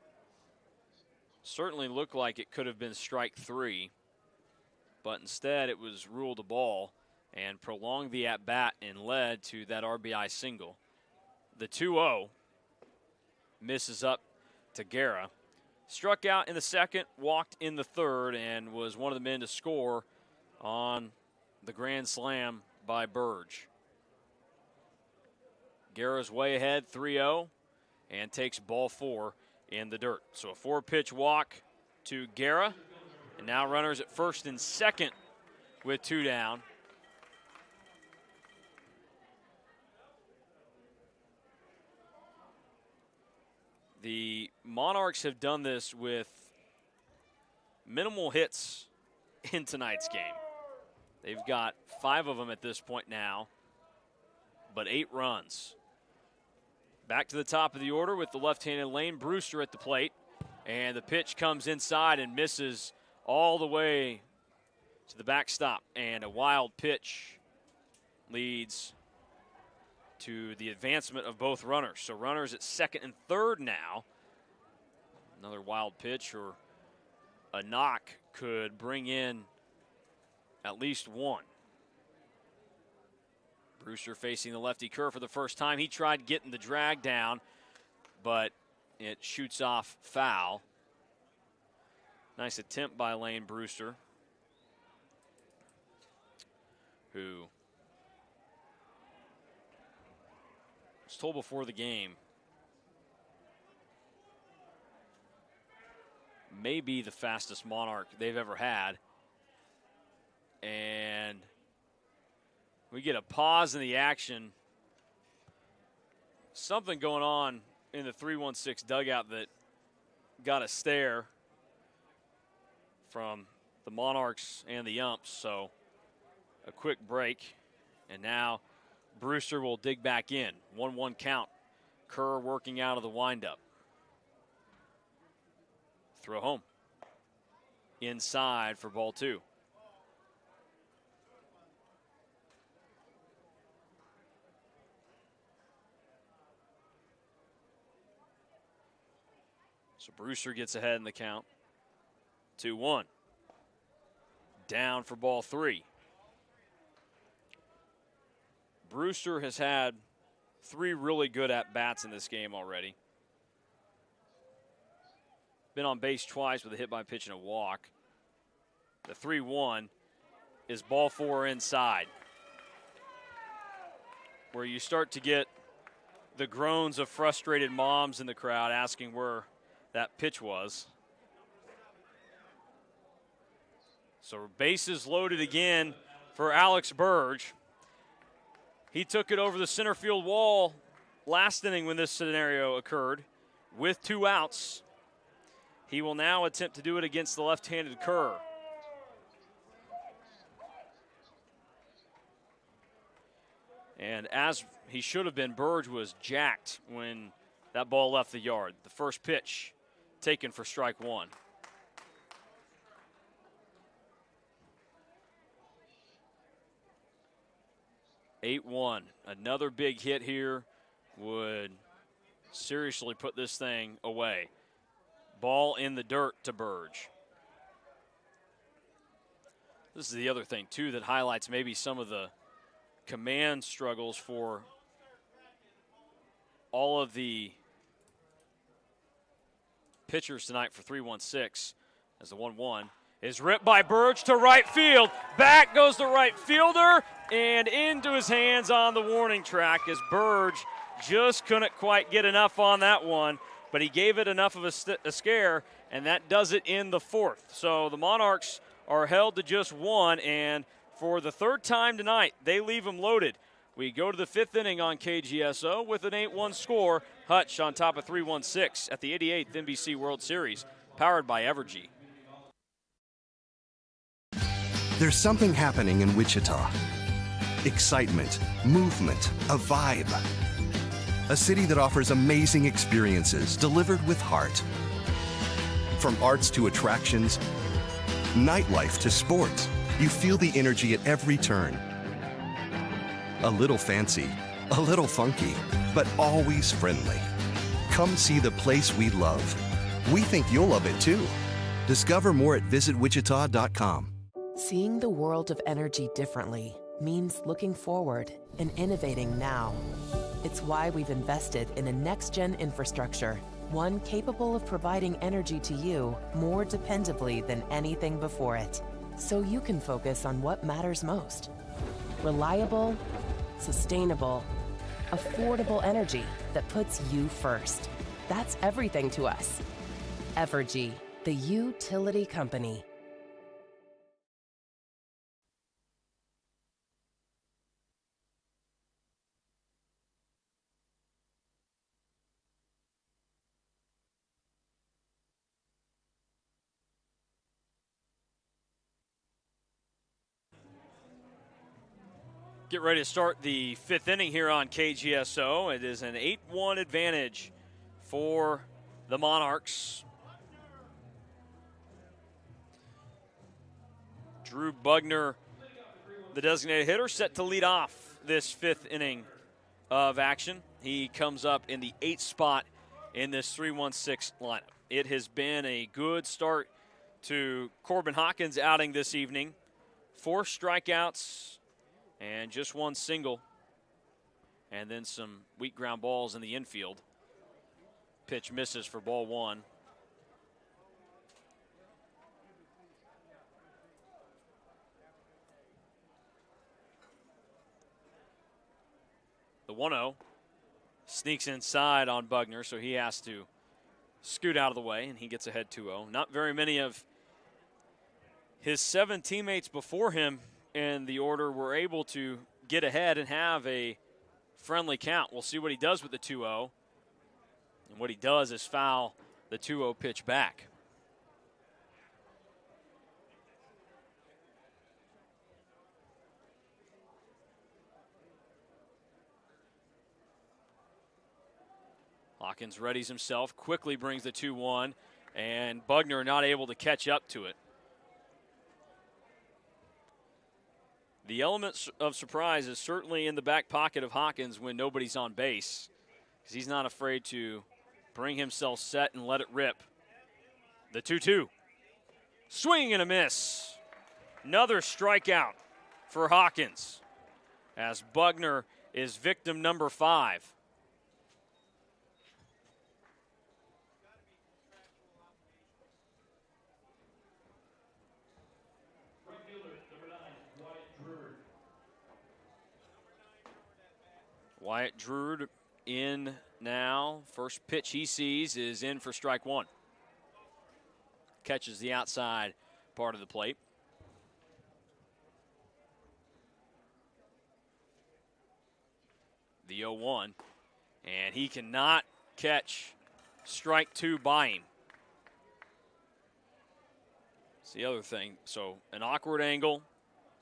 certainly looked like it could have been strike 3, but instead it was ruled a ball and prolonged the at-bat and led to that RBI single. The 2-0 misses up to Guerra. Struck out in the second, walked in the third, and was one of the men to score on the grand slam by Burge. Guerra's way ahead, 3-0, and takes ball 4 in the dirt. So a 4-pitch walk to Guerra, and now runners at first and second with 2 down. The Monarchs have done this with minimal hits in tonight's game. They've got 5 of them at this point now, but 8 runs. Back to the top of the order with the left-handed Lane Brewster at the plate, and the pitch comes inside and misses all the way to the backstop, and a wild pitch leads to the advancement of both runners. So runners at second and third now. Another wild pitch or a knock could bring in at least 1. Brewster facing the lefty Kerr for the first time. He tried getting the drag down, but it shoots off foul. Nice attempt by Lane Brewster, who was told before the game may be the fastest Monarch they've ever had. And we get a pause in the action. Something going on in the 3-1-6 dugout that got a stare from the Monarchs and the umps. So a quick break, and now Brewster will dig back in. 1-1 count. Kerr working out of the windup. Throw home. Inside for ball 2. So Brewster gets ahead in the count. 2-1. Down for ball 3. Brewster has had 3 really good at-bats in this game already. Been on base twice with a hit by pitch and a walk. The 3-1 is ball 4 inside, where you start to get the groans of frustrated moms in the crowd asking where that pitch was. So bases loaded again for Alex Burge. He took it over the center field wall last inning when this scenario occurred with 2 outs. He will now attempt to do it against the left-handed Kerr. And as he should have been, Burge was jacked when that ball left the yard. The first pitch taken for strike 1. (8-1). Another big hit here would seriously put this thing away. Ball in the dirt to Burge. This is the other thing, too, that highlights maybe some of the command struggles for all of the pitchers tonight for 3-1-6 as the 1-1 is ripped by Burge to right field. Back goes the right fielder and into his hands on the warning track as Burge just couldn't quite get enough on that one, but he gave it enough of a scare, and that does it in the fourth. So the Monarchs are held to just one, and for the third time tonight, they leave them loaded. We go to the fifth inning on KGSO with an 8-1 score. Hutch on top of 3-1-6 at the 88th NBC World Series, powered by Evergy. There's something happening in Wichita. Excitement, movement, a vibe. A city that offers amazing experiences delivered with heart. From arts to attractions, nightlife to sports, you feel the energy at every turn. A little fancy, a little funky, but always friendly. Come see the place we love. We think you'll love it too. Discover more at visitwichita.com. Seeing the world of energy differently means looking forward and innovating now. It's why we've invested in a next-gen infrastructure, one capable of providing energy to you more dependably than anything before it, so you can focus on what matters most. Reliable, sustainable, affordable energy that puts you first. That's everything to us. Evergy, the utility company. Get ready to start the fifth inning here on KGSO. It is an 8-1 advantage for the Monarchs. Drew Bugner, the designated hitter, set to lead off this fifth inning of action. He comes up in the 8th spot in this 3-1-6 lineup. It has been a good start to Corbin Hawkins' outing this evening. 4 strikeouts and just 1 single, and then some weak ground balls in the infield. Pitch misses for ball 1. The 1-0 sneaks inside on Bugner, so he has to scoot out of the way, and he gets ahead 2-0. Not very many of his 7 teammates before him in the order were able to get ahead and have a friendly count. We'll see what he does with the 2-0. And what he does is foul the 2-0 pitch back. Hawkins readies himself, quickly brings the 2-1, and Bugner not able to catch up to it. The element of surprise is certainly in the back pocket of Hawkins when nobody's on base, because he's not afraid to bring himself set and let it rip. The 2-2. Swing and a miss. Another strikeout for Hawkins as Bugner is victim number 5. Wyatt Druid in now. First pitch he sees is in for strike 1. Catches the outside part of the plate. The 0-1, and he cannot catch strike 2 by him. It's the other thing. So an awkward angle,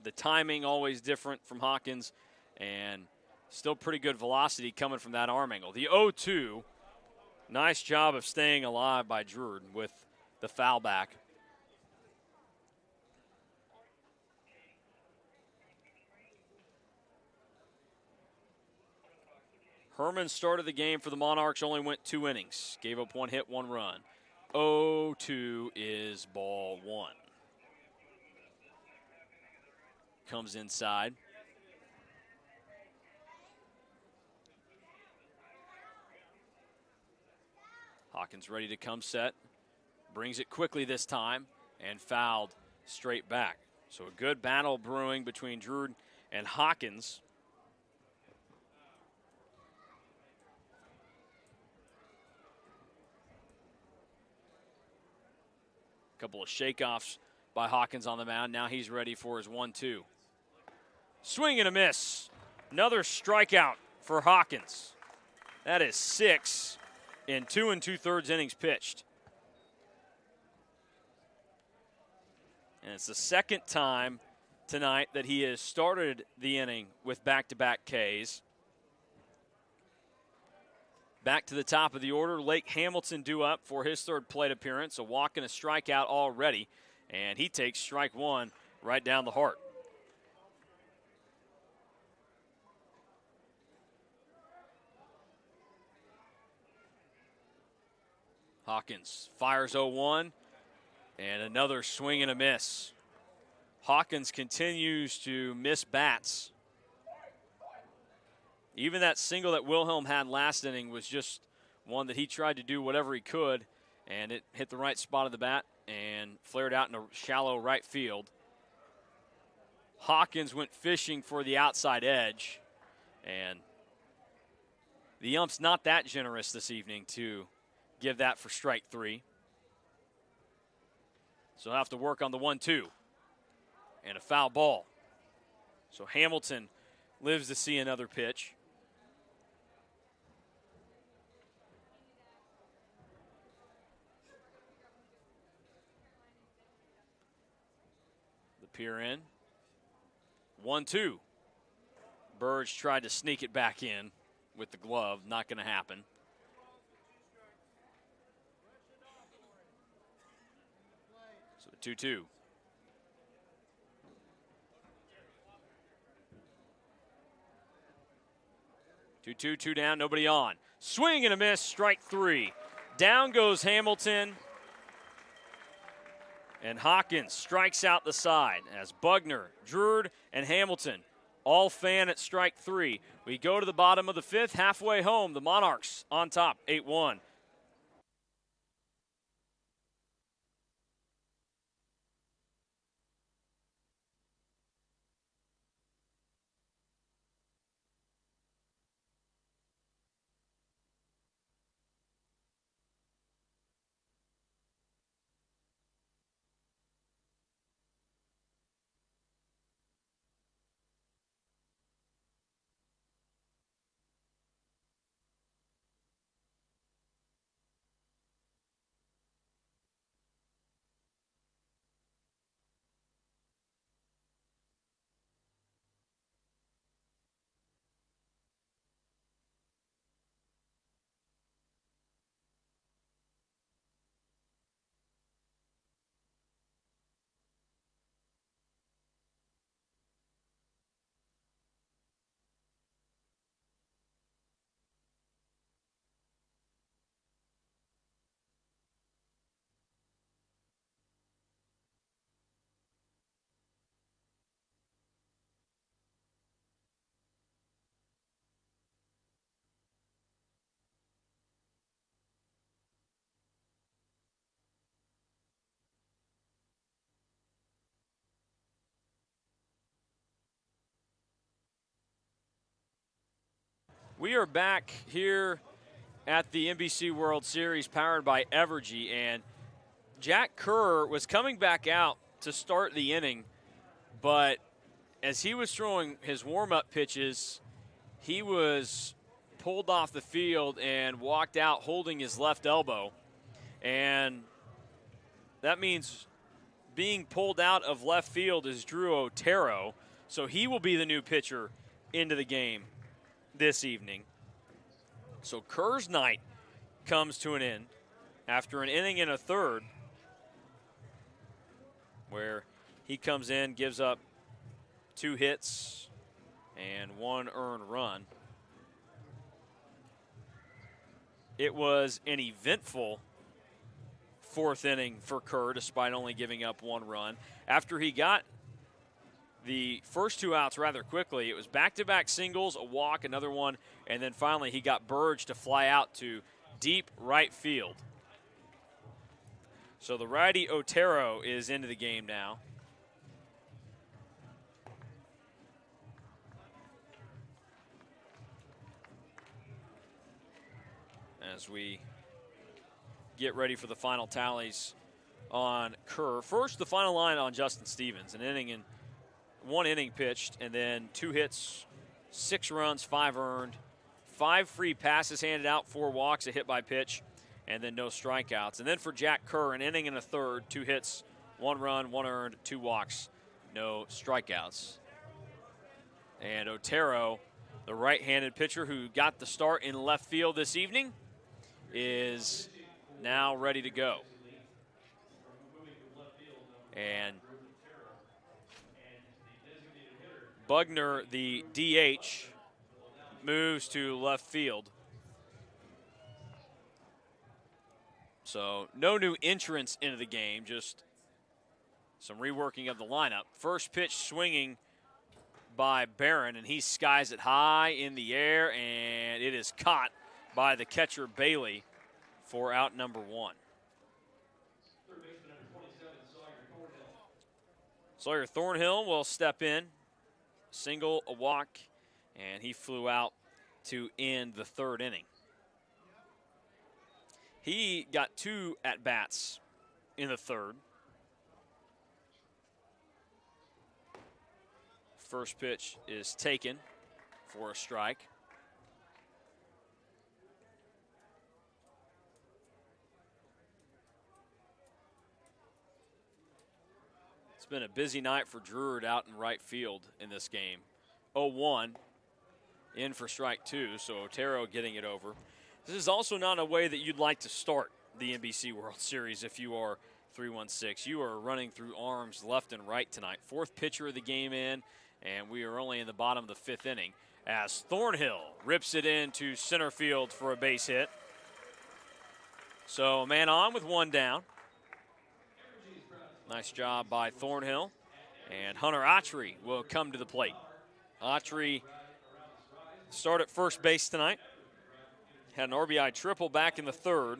the timing always different from Hawkins, and still pretty good velocity coming from that arm angle. The 0-2, nice job of staying alive by Druid with the foul back. Herman started the game for the Monarchs, only went 2 innings. Gave up 1 hit, 1 run. 0-2 is ball 1. Comes inside. Hawkins ready to come set. Brings it quickly this time and fouled straight back. So a good battle brewing between Drew and Hawkins. Couple of shakeoffs by Hawkins on the mound. Now he's ready for his 1-2. Swing and a miss. Another strikeout for Hawkins. That is 6 in 2 2/3 innings pitched. And it's the second time tonight that he has started the inning with back-to-back Ks. Back to the top of the order, Lake Hamilton due up for his third plate appearance. A walk and a strikeout already, and he takes strike one right down the heart. Hawkins fires 0-1, and another swing and a miss. Hawkins continues to miss bats. Even that single that Wilhelm had last inning was just one that he tried to do whatever he could, and it hit the right spot of the bat and flared out in a shallow right field. Hawkins went fishing for the outside edge, and the ump's not that generous this evening to give that for strike three. So he'll have to work on the 1-2 and a foul ball. So Hamilton lives to see another pitch. The peer in. 1-2. Burge tried to sneak it back in with the glove. Not going to happen. So the 2-2. Two down, nobody on. Swing and a miss, strike three. Down goes Hamilton. And Hawkins strikes out the side as Bugner, Druid, and Hamilton all fan at strike three. We go to the bottom of the fifth, halfway home. The Monarchs on top, 8-1. We are back here at the NBC World Series powered by Evergy, and Jack Kerr was coming back out to start the inning, but as he was throwing his warm-up pitches, he was pulled off the field and walked out holding his left elbow, and that means being pulled out of left field is Drew Otero, so he will be the new pitcher into the game this evening. So Kerr's night comes to an end after an inning and a third where he comes in, gives up 2 hits and 1 earned run. It was an eventful 4th inning for Kerr despite only giving up 1 run. After he got the first 2 outs rather quickly, it was back-to-back singles, a walk, another one, and then finally he got Burge to fly out to deep right field. So the righty Otero is into the game now. as we get ready for the final tallies on Kerr. First, the final line on Justin Stevens, one inning pitched, and then 2 hits, 6 runs, 5 earned, 5 free passes handed out, 4 walks, a hit by pitch, and then no strikeouts. And then for Jack Kerr, an inning and a third, 2 hits, 1 run, 1 earned, 2 walks, no strikeouts. And Otero, the right-handed pitcher who got the start in left field this evening, is now ready to go. And Bugner, the DH, moves to left field. So no new entrants into the game, just some reworking of the lineup. First pitch swinging by Barron, and he skies it high in the air, and it is caught by the catcher Bailey for out number 1. Sawyer Thornhill will step in, single, a walk, and he flew out to end the 3rd inning. He got 2 at-bats in the 3rd. First pitch is taken for a strike. It's been a busy night for Druid out in right field in this game. 0-1 in for strike 2, so Otero getting it over. This is also not a way that you'd like to start the NBC World Series if you are 3-1-6. You are running through arms left and right tonight. 4th pitcher of the game in, and we are only in the bottom of the 5th inning as Thornhill rips it into center field for a base hit. So a man on with 1 down. Nice job by Thornhill. And Hunter Autry will come to the plate. Autry started at first base tonight. Had an RBI triple back in the 3rd.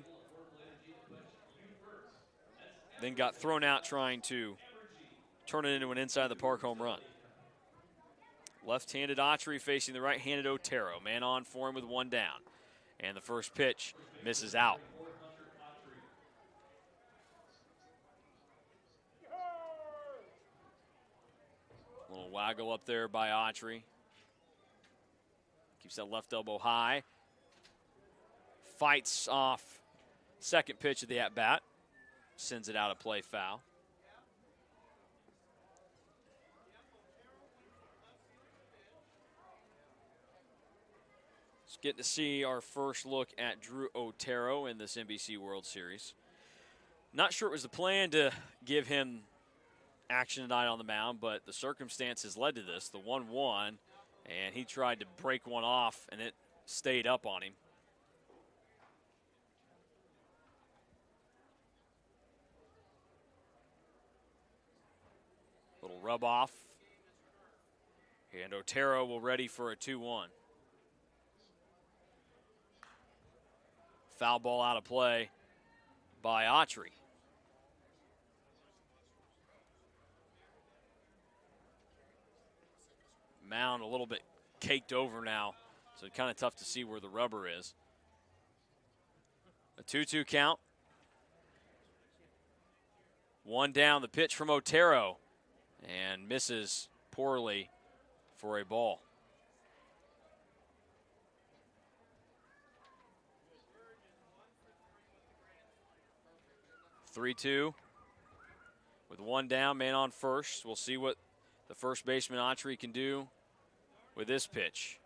Then got thrown out trying to turn it into an inside-the-park home run. Left-handed Autry facing the right-handed Otero. Man on for him with 1 down. And the first pitch misses out. A little waggle up there by Autry. Keeps that left elbow high. Fights off second pitch of the at-bat. Sends it out of play, foul. It's getting to see our first look at Drew Otero in this NBC World Series. Not sure it was the plan to give him action tonight on the mound, but the circumstances led to this. The 1-1, and he tried to break one off, and it stayed up on him. Little rub off. And Otero will ready for a 2-1. Foul ball out of play by Autry. Mound a little bit caked over now, so kind of tough to see where the rubber is. A 2-2 count. 1 down, the pitch from Otero, and misses poorly for a ball. (3-2) with 1 down, man on first. We'll see what the first baseman Autry can do with this pitch.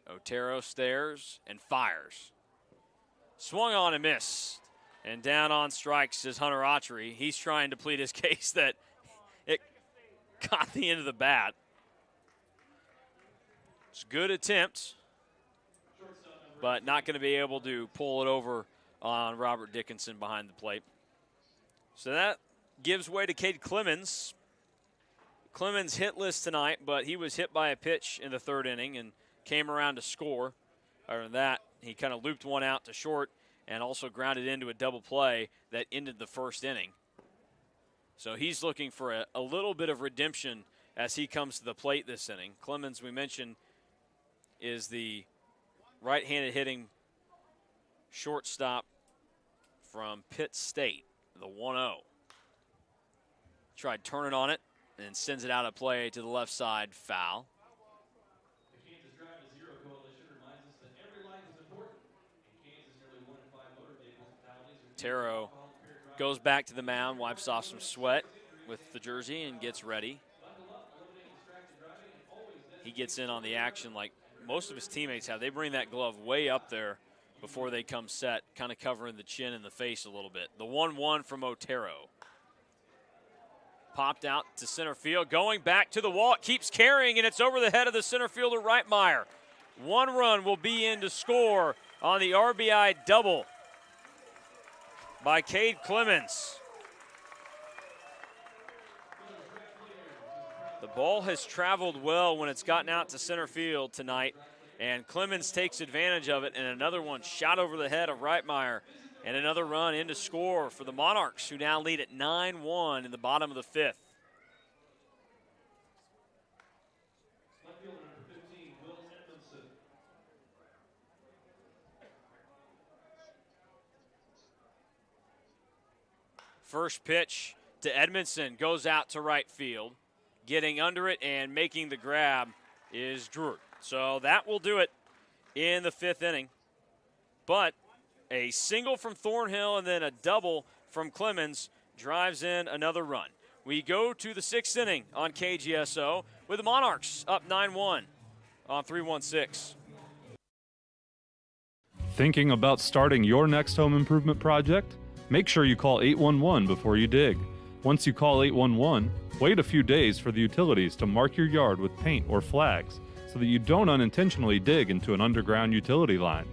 Otero stares and fires. Swung on and missed. And down on strikes is Hunter Autry. He's trying to plead his case that it caught the end of the bat. It's a good attempt, but not going to be able to pull it over on Robert Dickinson behind the plate. So that gives way to Cade Clemens. Clemens hitless tonight, but he was hit by a pitch in the 3rd inning and came around to score. Other than that, he kind of looped one out to short and also grounded into a double play that ended the 1st inning. So he's looking for a little bit of redemption as he comes to the plate this inning. Clemens, we mentioned, is the right-handed hitting shortstop from Pitt State, the 1-0. Tried turning on it and sends it out of play to the left side, foul. Otero goes back to the mound, wipes off some sweat with the jersey and gets ready. He gets in on the action like most of his teammates have. They bring that glove way up there before they come set, kind of covering the chin and the face a little bit. The 1-1 from Otero. Popped out to center field, going back to the wall. It keeps carrying, and it's over the head of the center fielder, Wright Meyer. One run will be in to score on the RBI double by Cade Clemens. The ball has traveled well when it's gotten out to center field tonight, and Clemens takes advantage of it, and another one shot over the head of Wright Meyer, and another run in to score for the Monarchs, who now lead at 9-1 in the bottom of the fifth. First pitch to Edmondson goes out to right field. Getting under it and making the grab is Drew. So that will do it in the fifth inning. But a single from Thornhill and then a double from Clemens drives in another run. We go to the sixth inning on KGSO with the Monarchs up 9-1 on 316. Thinking about starting your next home improvement project? Make sure you call 811 before you dig. Once you call 811, wait a few days for the utilities to mark your yard with paint or flags so that you don't unintentionally dig into an underground utility line.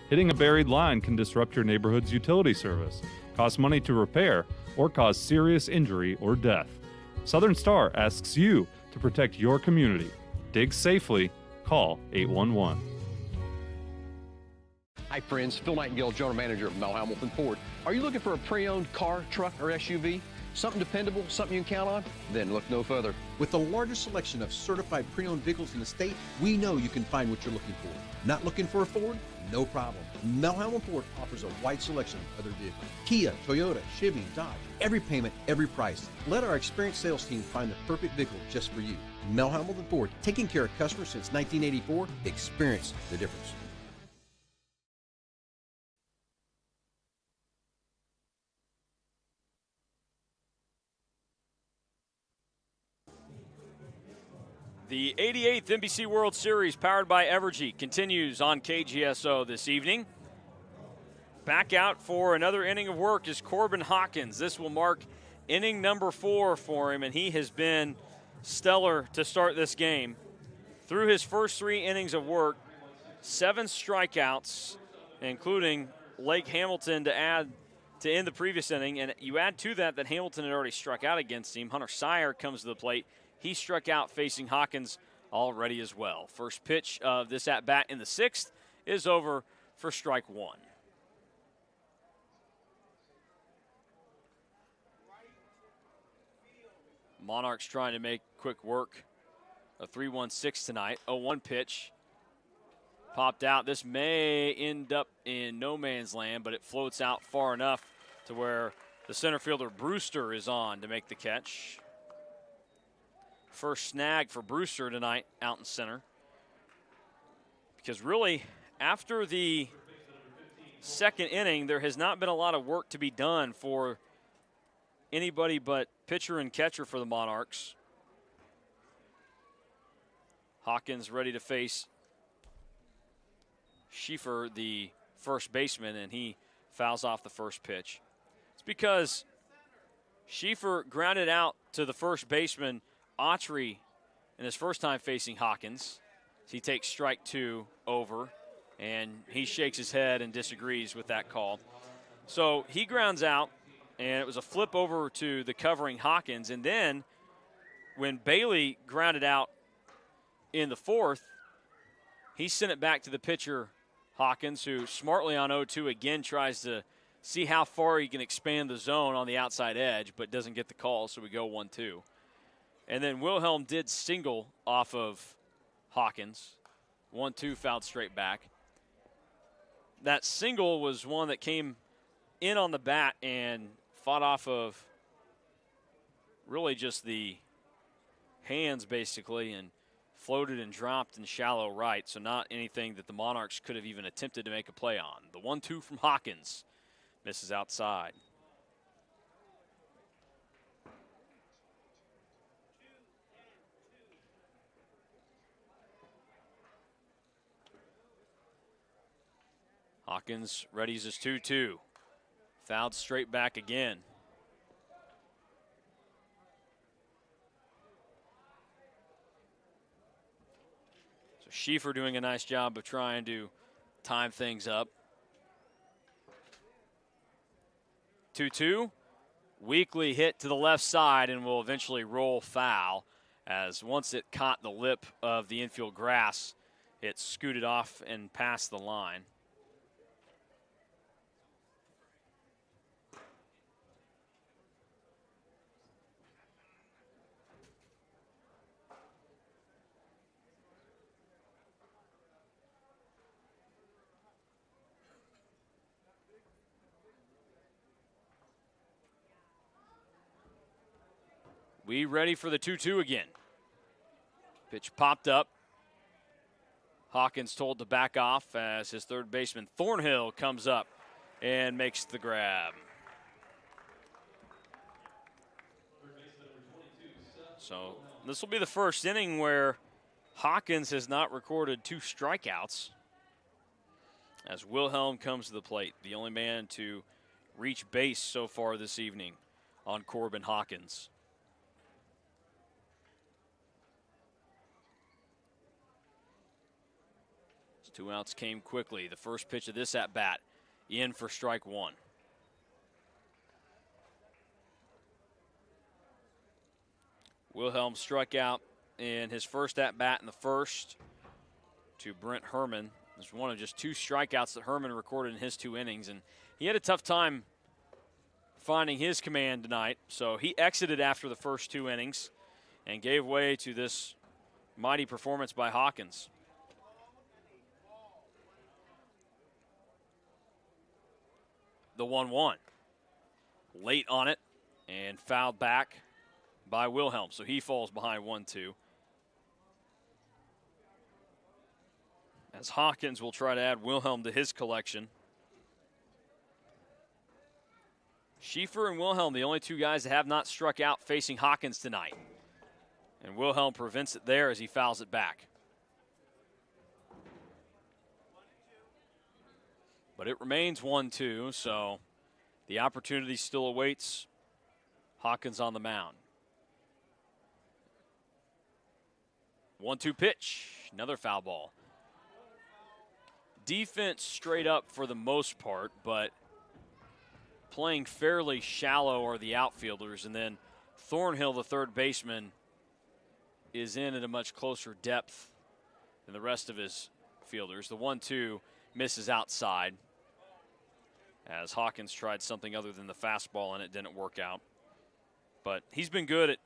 Hitting a buried line can disrupt your neighborhood's utility service, cost money to repair, or cause serious injury or death. Southern Star asks you to protect your community. Dig safely. Call 811. Hi friends, Phil Nightingale, General Manager of Mel Hamilton Ford. Are you looking for a pre-owned car, truck, or SUV? Something dependable, something you can count on? Then look no further. With the largest selection of certified pre-owned vehicles in the state, we know you can find what you're looking for. Not looking for a Ford? No problem. Mel Hamilton Ford offers a wide selection of other vehicles. Kia, Toyota, Chevy, Dodge. Every payment, every price. Let our experienced sales team find the perfect vehicle just for you. Mel Hamilton Ford, taking care of customers since 1984. Experience the difference. The 88th NBC World Series, powered by Evergy, continues on KGSO this evening. Back out for another inning of work is Corbin Hawkins. This will mark inning number 4 for him, and he has been stellar to start this game. Through his first 3 innings of work, 7 strikeouts, including Lake Hamilton to end the previous inning. And you add to that Hamilton had already struck out against him. Hunter Sire comes to the plate. He struck out facing Hawkins already as well. First pitch of this at-bat in the 6th is over for strike 1. Monarchs trying to make quick work of 3-1-6 tonight. 0-1 pitch. Popped out. This may end up in no man's land, but it floats out far enough to where the center fielder Brewster is on to make the catch. First snag for Brewster tonight out in center. Because really, after the second inning, there has not been a lot of work to be done for anybody but pitcher and catcher for the Monarchs. Hawkins ready to face Schieffer, the first baseman, and he fouls off the first pitch. It's because Schieffer grounded out to the first baseman, Autry, in his first time facing Hawkins. He takes strike 2 over, and he shakes his head and disagrees with that call. So he grounds out, and it was a flip over to the covering Hawkins. And then when Bailey grounded out in the 4th, he sent it back to the pitcher, Hawkins, who smartly on 0-2 again tries to see how far he can expand the zone on the outside edge, but doesn't get the call, so we go 1-2. And then Wilhelm did single off of Hawkins. 1-2 fouled straight back. that single was one that came in on the bat and fought off of really just the hands basically and floated and dropped in shallow right, so not anything that the Monarchs could have even attempted to make a play on. The 1-2 from Hawkins misses outside. Hawkins readies his 2-2. Fouled straight back again. So Schieffer doing a nice job of trying to time things up. 2-2. Weakly hit to the left side and will eventually roll foul, as once it caught the lip of the infield grass, it scooted off and past the line. We ready for the 2-2 again. Pitch popped up. Hawkins told to back off as his third baseman Thornhill comes up and makes the grab. So this will be the first inning where Hawkins has not recorded 2 strikeouts, as Wilhelm comes to the plate, the only man to reach base so far this evening on Corbin Hawkins. 2 outs came quickly. The first pitch of this at-bat, in for strike 1. Wilhelm struck out in his first at-bat in the first to Brent Herman. This was one of just 2 strikeouts that Herman recorded in his 2 innings, and he had a tough time finding his command tonight, so he exited after the first 2 innings and gave way to this mighty performance by Hawkins. The 1-1. Late on it and fouled back by Wilhelm, so he falls behind 1-2. As Hawkins will try to add Wilhelm to his collection. Schieffer and Wilhelm, the only 2 guys that have not struck out facing Hawkins tonight. And Wilhelm prevents it there as he fouls it back. But it remains 1-2, so the opportunity still awaits Hawkins on the mound. 1-2 pitch, another foul ball. Defense straight up for the most part, but playing fairly shallow are the outfielders, and then Thornhill, the third baseman, is in at a much closer depth than the rest of his fielders. The 1-2 misses outside as Hawkins tried something other than the fastball and it didn't work out. But he's been good at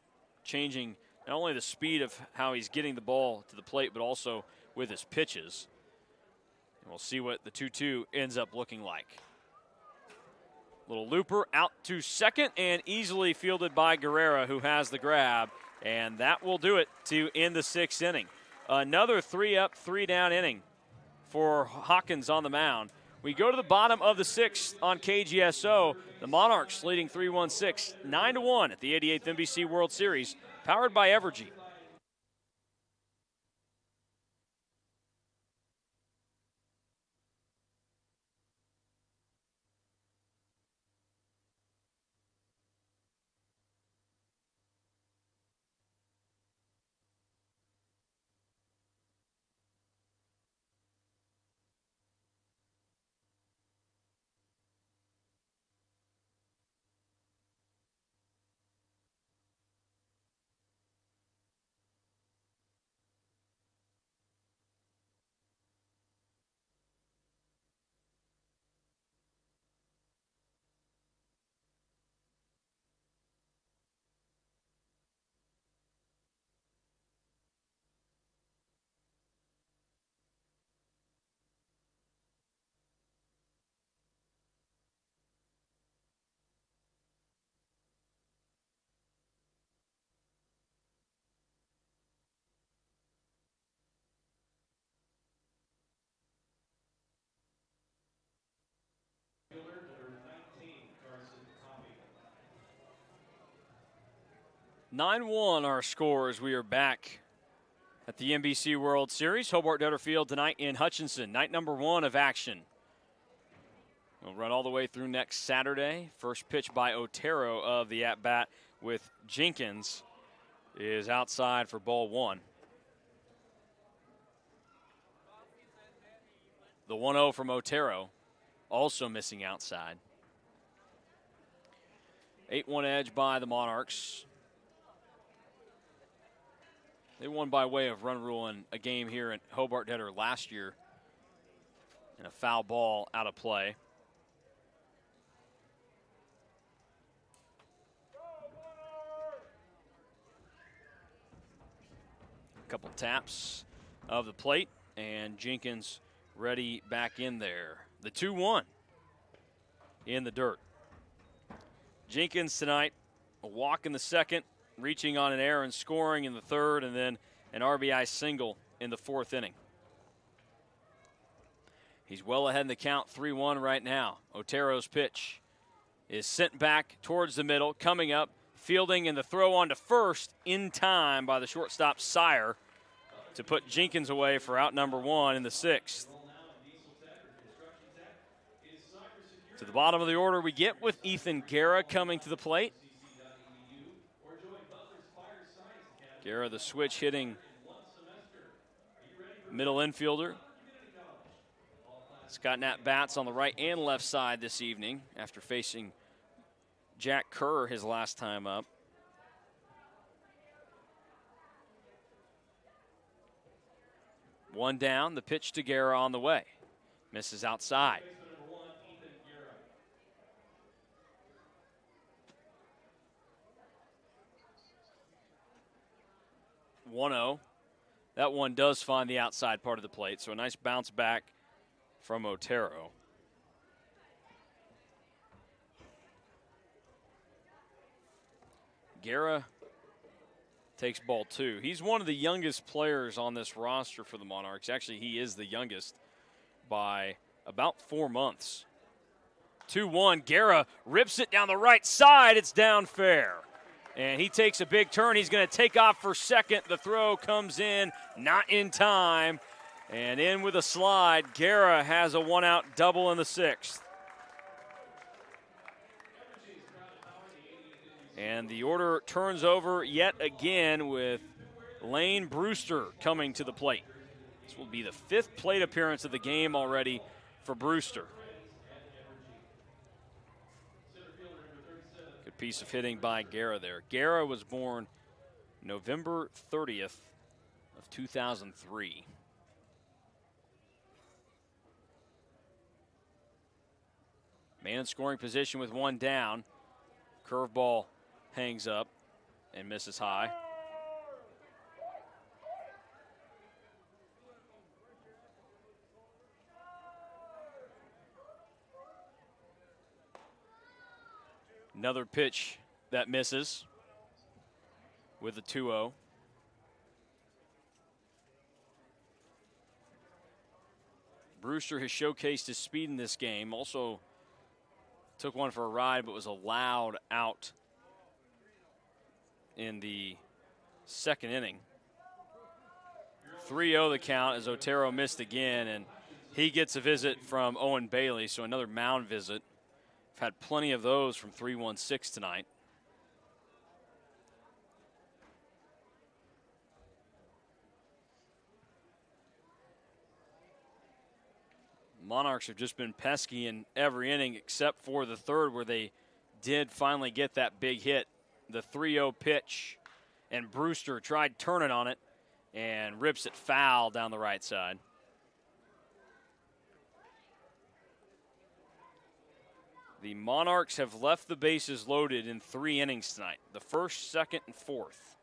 changing not only the speed of how he's getting the ball to the plate, but also with his pitches. And we'll see what the 2-2 ends up looking like. Little looper out to second and easily fielded by Guerrera, who has the grab. And that will do it to end the 6th inning. Another 3-up, 3-down inning for Hawkins on the mound. We go to the bottom of the 6th on KGSO. The Monarchs leading 3-1-6, 9-1 at the 88th NBC World Series, powered by Evergy. 9-1 our scores. We are back at the NBC World Series. Hobart-Detter Field tonight in Hutchinson. Night number 1 of action. We'll run all the way through next Saturday. First pitch by Otero of the at-bat with Jenkins is outside for ball 1. The 1-0 from Otero, also missing outside. 8-1 edge by the Monarchs. They won by way of run rule in a game here at Hobart-Detter last year. And a foul ball out of play. A couple taps of the plate, and Jenkins ready back in there. The 2-1 in the dirt. Jenkins tonight, a walk in the second, reaching on an error and scoring in the third, and then an RBI single in the 4th inning. He's well ahead in the count, 3-1 right now. Otero's pitch is sent back towards the middle, coming up, fielding, and the throw on to first in time by the shortstop Meyer to put Jenkins away for out number 1 in the 6th. To the bottom of the order we get with Ethan Guerra coming to the plate. Guerra, the switch hitting middle infielder. He's gotten at-bats on the right and left side this evening after facing Jack Kerr his last time up. One down, the pitch to Guerra on the way. Misses outside. 1-0. That one does find the outside part of the plate, so a nice bounce back from Otero. Guerra takes ball 2. He's one of the youngest players on this roster for the Monarchs. Actually, he is the youngest by about 4 months. 2-1, Guerra rips it down the right side. It's down fair. And he takes a big turn. He's going to take off for second. The throw comes in, not in time. And in with a slide, Guerra has a 1-out double in the 6th. And the order turns over yet again with Lane Brewster coming to the plate. This will be the 5th plate appearance of the game already for Brewster. Good piece of hitting by Guerra there. Guerra was born November 30th of 2003. Man in scoring position with 1 down. Curveball hangs up and misses high. Another pitch that misses with a 2-0. Brewster has showcased his speed in this game. Also took one for a ride, but was allowed out in the 2nd inning. 3-0 the count as Otero missed again, and he gets a visit from Owen Bailey, so another mound visit. I've had plenty of those from 3-1-6 tonight. Monarchs have just been pesky in every inning except for the 3rd, where they did finally get that big hit. The 3-0 pitch, and Brewster tried turning on it and rips it foul down the right side. The Monarchs have left the bases loaded in 3 innings tonight, the 1st, 2nd, and 4th.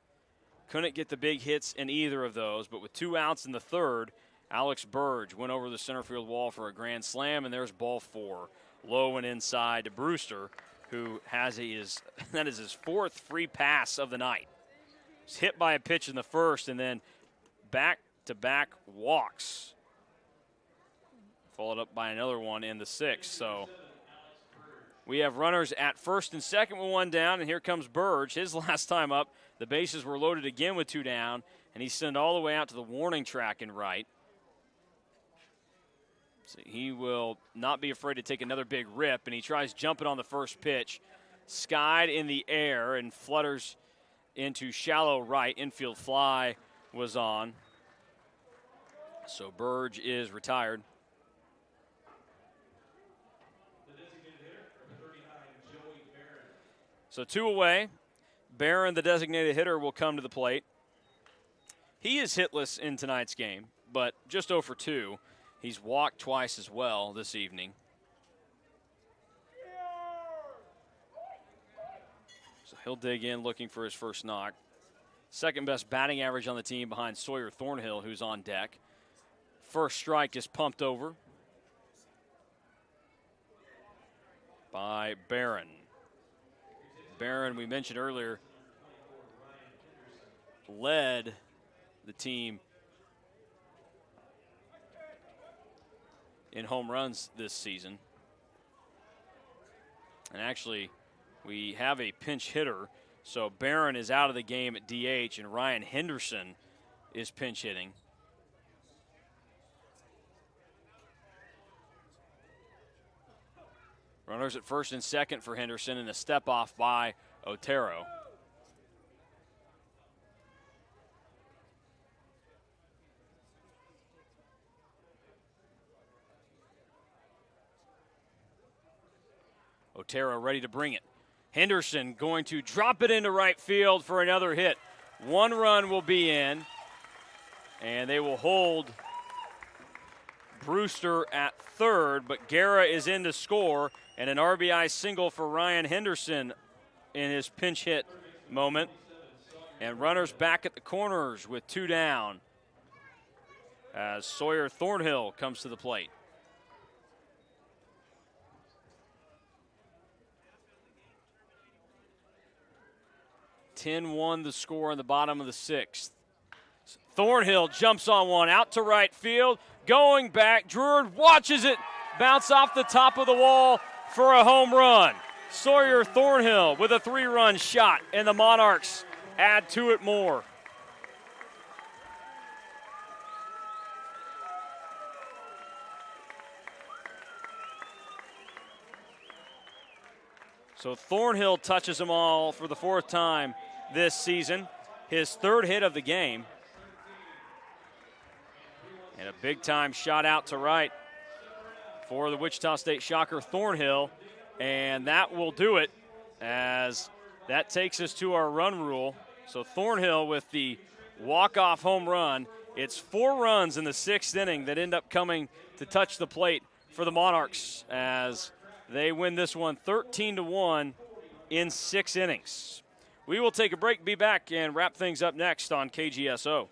Couldn't get the big hits in either of those, but with 2 outs in the 3rd, Alex Burge went over the center field wall for a grand slam, and there's ball 4. Low and inside to Brewster, who has that is his 4th free pass of the night. He's hit by a pitch in the 1st, and then back-to-back walks, followed up by another one in the 6th. So We have runners at first and second with one down, and here comes Burge. His last time up, the bases were loaded again with 2 down, and he's sent all the way out to the warning track in right. So he will not be afraid to take another big rip, and he tries jumping on the first pitch. Skied in the air and flutters into shallow right. Infield fly was on. So Burge is retired. So 2 away. Barron, the designated hitter, will come to the plate. He is hitless in tonight's game, but just 0 for 2. He's walked twice as well this evening. So he'll dig in looking for his first knock. Second best batting average on the team behind Sawyer Thornhill, who's on deck. First strike is pumped over by Barron. Barron, we mentioned earlier, led the team in home runs this season. And actually, we have a pinch hitter. So Barron is out of the game at DH, and Ryan Henderson is pinch hitting. Runners at first and second for Henderson, and a step off by Otero. Otero ready to bring it. Henderson going to drop it into right field for another hit. 1 run will be in, and they will hold Brewster at third, but Guerra is in to score, and an RBI single for Ryan Henderson in his pinch hit moment. And runners back at the corners with 2 down as Sawyer Thornhill comes to the plate. (10-1) the score in the bottom of the 6th. Thornhill jumps on one out to right field. Going back, Druid watches it bounce off the top of the wall for a home run. Sawyer Thornhill with a 3-run shot, and the Monarchs add to it more. So Thornhill touches them all for the 4th time this season. His 3rd hit of the game. And a big-time shot out to right for the Wichita State Shocker, Thornhill. And that will do it, as that takes us to our run rule. So Thornhill with the walk-off home run. It's 4 runs in the 6th inning that end up coming to touch the plate for the Monarchs, as they win this one 13-1 in 6 innings. We will take a break, be back, and wrap things up next on KGSO.